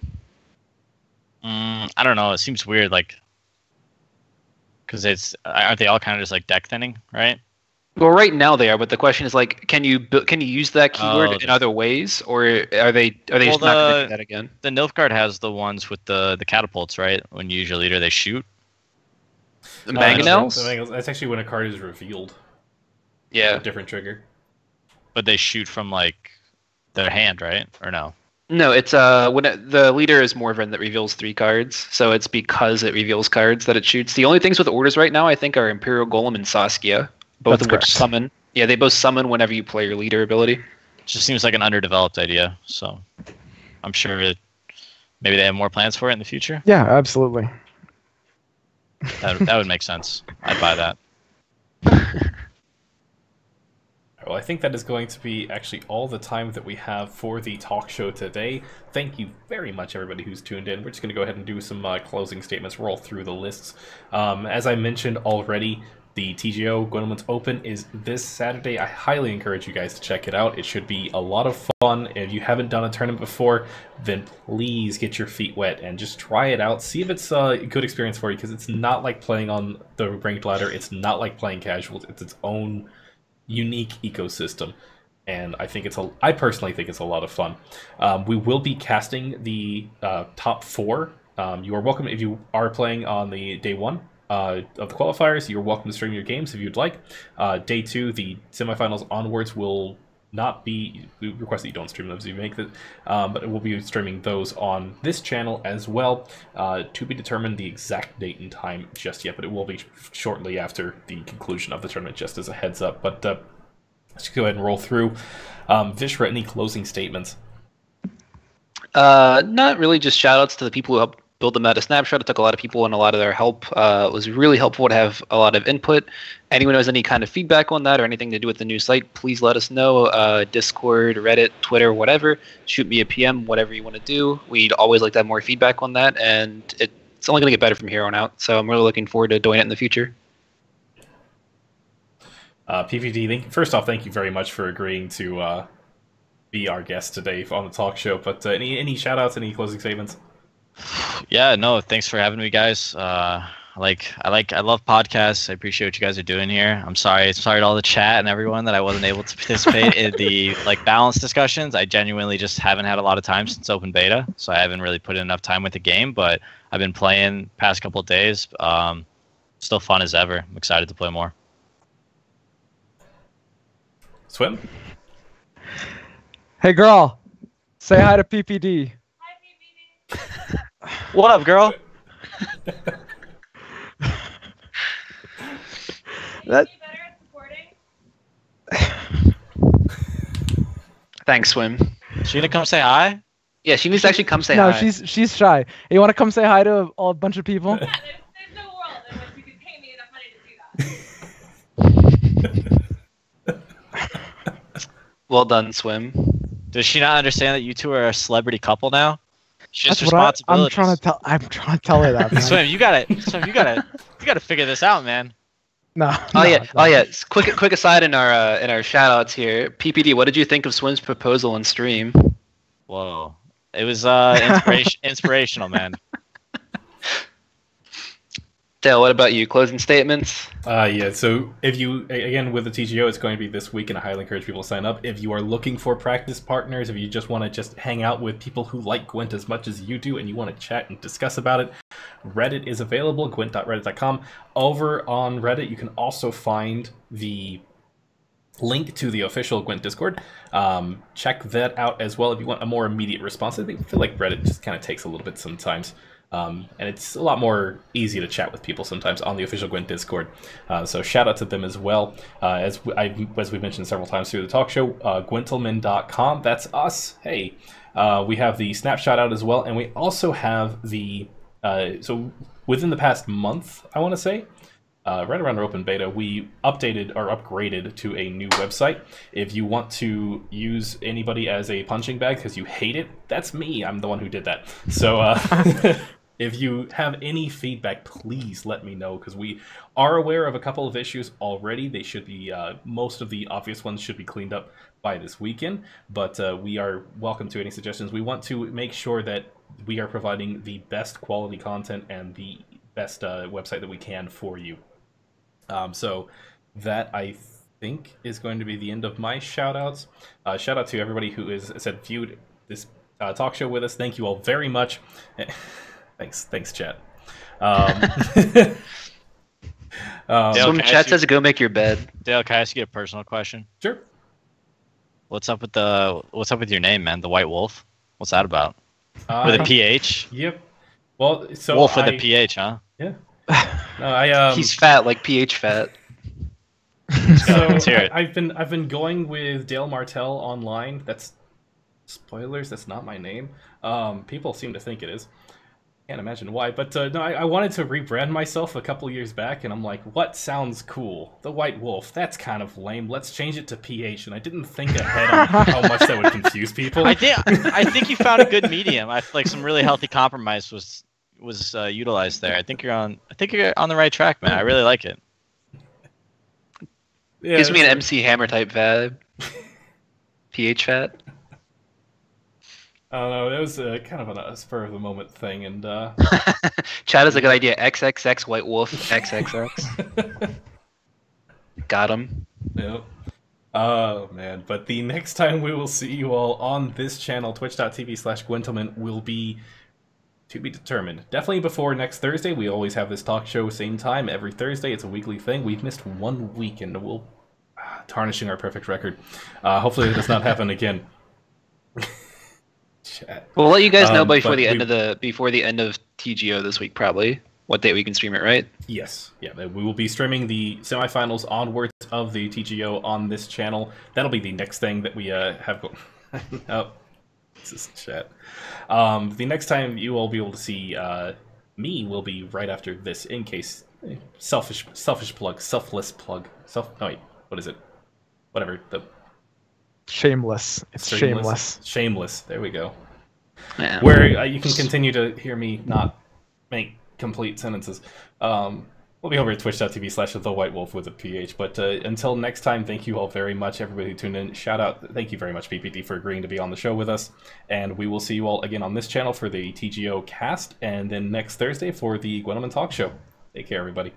I don't know. It seems weird, because aren't they all kind of just deck thinning, right? Well, right now they are, but the question is can you use that keyword in other ways, or are they just not going to do that again? The Nilfgaard has the ones with the catapults, right? When you use your leader, they shoot. The mangonels? That's actually when a card is revealed. Yeah, a different trigger. But they shoot from their hand, right? Or no? No, it's when the leader is Morven that reveals 3 cards, so it's because it reveals cards that it shoots. The only things with orders right now, I think, are Imperial Golem and Saskia. Both of which summon. Yeah, they both summon whenever you play your leader ability. Just seems like an underdeveloped idea, so I'm sure maybe they have more plans for it in the future. Yeah, absolutely. That would make sense. I'd buy that. Well, I think that is going to be actually all the time that we have for the talk show today. Thank you very much, everybody who's tuned in. We're just going to go ahead and do some closing statements, roll through the lists. As I mentioned already, the TGO Gwentlemen's Open is this Saturday. I highly encourage you guys to check it out. It should be a lot of fun. If you haven't done a tournament before, then please get your feet wet and just try it out. See if it's a good experience for you, because it's not like playing on the ranked ladder. It's not like playing casuals. It's its own unique ecosystem, and I personally think it's a lot of fun. We will be casting the top 4. You are welcome if you are playing on the day 1 of the qualifiers. You're welcome to stream your games if you'd like. Day 2, the semifinals onwards, will not be. We request that you don't stream those if you make it, but we'll be streaming those on this channel as well. To be determined the exact date and time just yet, but it will be shortly after the conclusion of the tournament, just as a heads up. But let's go ahead and roll through. Vishra, any closing statements? Not really, just shout outs to the people who helped build the meta snapshot. It took a lot of people and a lot of their help. It was really helpful to have a lot of input. Anyone who has any kind of feedback on that or anything to do with the new site, please let us know. Discord, Reddit, Twitter, whatever. Shoot me a PM, whatever you want to do. We'd always like to have more feedback on that, and it's only going to get better from here on out. So I'm really looking forward to doing it in the future. PPD, first off, thank you very much for agreeing to be our guest today on the talk show. But any shout outs, any closing statements? Yeah, no, thanks for having me, guys. I love podcasts. I appreciate what you guys are doing here. I'm sorry to all the chat and everyone that I wasn't able to participate in the balance discussions. I genuinely just haven't had a lot of time since open beta, so I haven't really put in enough time with the game. But I've been playing past couple of days. Still fun as ever. I'm excited to play more. Swim. Hey, girl, say hi to PPD. What up, girl? Thanks, Swim. She gonna come say hi? Yeah, she needs to actually come say No, hi. she's shy. You want to come say hi to a bunch of people? Yeah, there's no world in which you could pay me enough money to do that. Well done, Swim. Does she not understand that you two are a celebrity couple now? She has That's what I'm responsibilities. trying to tell her that. Man. Swim, you gotta figure this out, man. No. Oh no, yeah, no. oh yeah. Quick aside in our shout outs here. PPD, what did you think of Swim's proposal on stream? Whoa. It was inspirational, man. Dale, what about you? Closing statements? Yeah, so if you, again, with the TGO, it's going to be this week, and I highly encourage people to sign up. If you are looking for practice partners, if you just want to just hang out with people who like Gwent as much as you do, and you want to chat and discuss about it, Reddit is available, gwent.reddit.com. Over on Reddit, you can also find the link to the official Gwent Discord. Check that out as well if you want a more immediate response. I feel like Reddit just kind of takes a little bit sometimes. And it's a lot more easy to chat with people sometimes on the official Gwent Discord. So shout out to them as well. As we mentioned several times through the talk show, Gwentlemen.com, that's us. Hey, we have the snapshot out as well, and we also have the so within the past month, I want to say, right around our open beta, we updated or upgraded to a new website. If you want to use anybody as a punching bag because you hate it, that's me. I'm the one who did that. So if you have any feedback, please let me know, because we are aware of a couple of issues already. They should be, most of the obvious ones should be cleaned up by this weekend, but we are welcome to any suggestions. We want to make sure that we are providing the best quality content and the best website that we can for you. So that, I think, is going to be the end of my shout-outs. Shout out to everybody who has viewed this talk show with us. Thank you all very much. Thanks, chat. Swim chat says go make your bed. Dale, can I ask you a personal question? Sure. What's up with your name, man? The White Wolf? What's that about? With a PH? Yep. Well, so Wolf with a PH, huh? Yeah. No, He's fat, like PH fat. So Let's hear it. I've been going with Dale Martell online. That's spoilers. That's not my name. People seem to think it is. Can't imagine why, but no, I wanted to rebrand myself a couple years back, and I'm like, what sounds cool? The White Wolf. That's kind of lame. Let's change it to PH, and I didn't think ahead on how much that would confuse people. I think you found a good medium. I feel like some really healthy compromise was utilized there. I think you're on the right track, man. I really like it. Yeah, Gives me an MC Hammer type vibe. PH fat. I don't know. It was kind of a spur of the moment thing, and Chat is a good idea. XXX White Wolf XXX. Got him. Yep. Oh man, but the next time we will see you all on this channel, twitch.tv/Gwentlemen, will be to be determined. Definitely before next Thursday. We always have this talk show same time every Thursday. It's a weekly thing. We've missed 1 week, and we'll tarnishing our perfect record. Hopefully it does not happen again. Chat. We'll let you guys know before but the end of TGO this week, probably. What date we can stream it, right? Yes, yeah, we will be streaming the semifinals onwards of the TGO on this channel. That'll be the next thing that we have. Oh, this is chat. The next time you all will be able to see me will be right after this. In case selfish plug, selfless plug, no wait, what is it? Whatever the. Shameless. It's shameless. Shameless. There we go. Yeah. Where you can continue to hear me not make complete sentences. We'll be over at twitch.tv/TheWhiteWolf with a PH. But until next time, thank you all very much, everybody who tuned in. Shout out, thank you very much, PPD, for agreeing to be on the show with us. And we will see you all again on this channel for the TGO cast, and then next Thursday for the Gwentlemen Talk Show. Take care, everybody.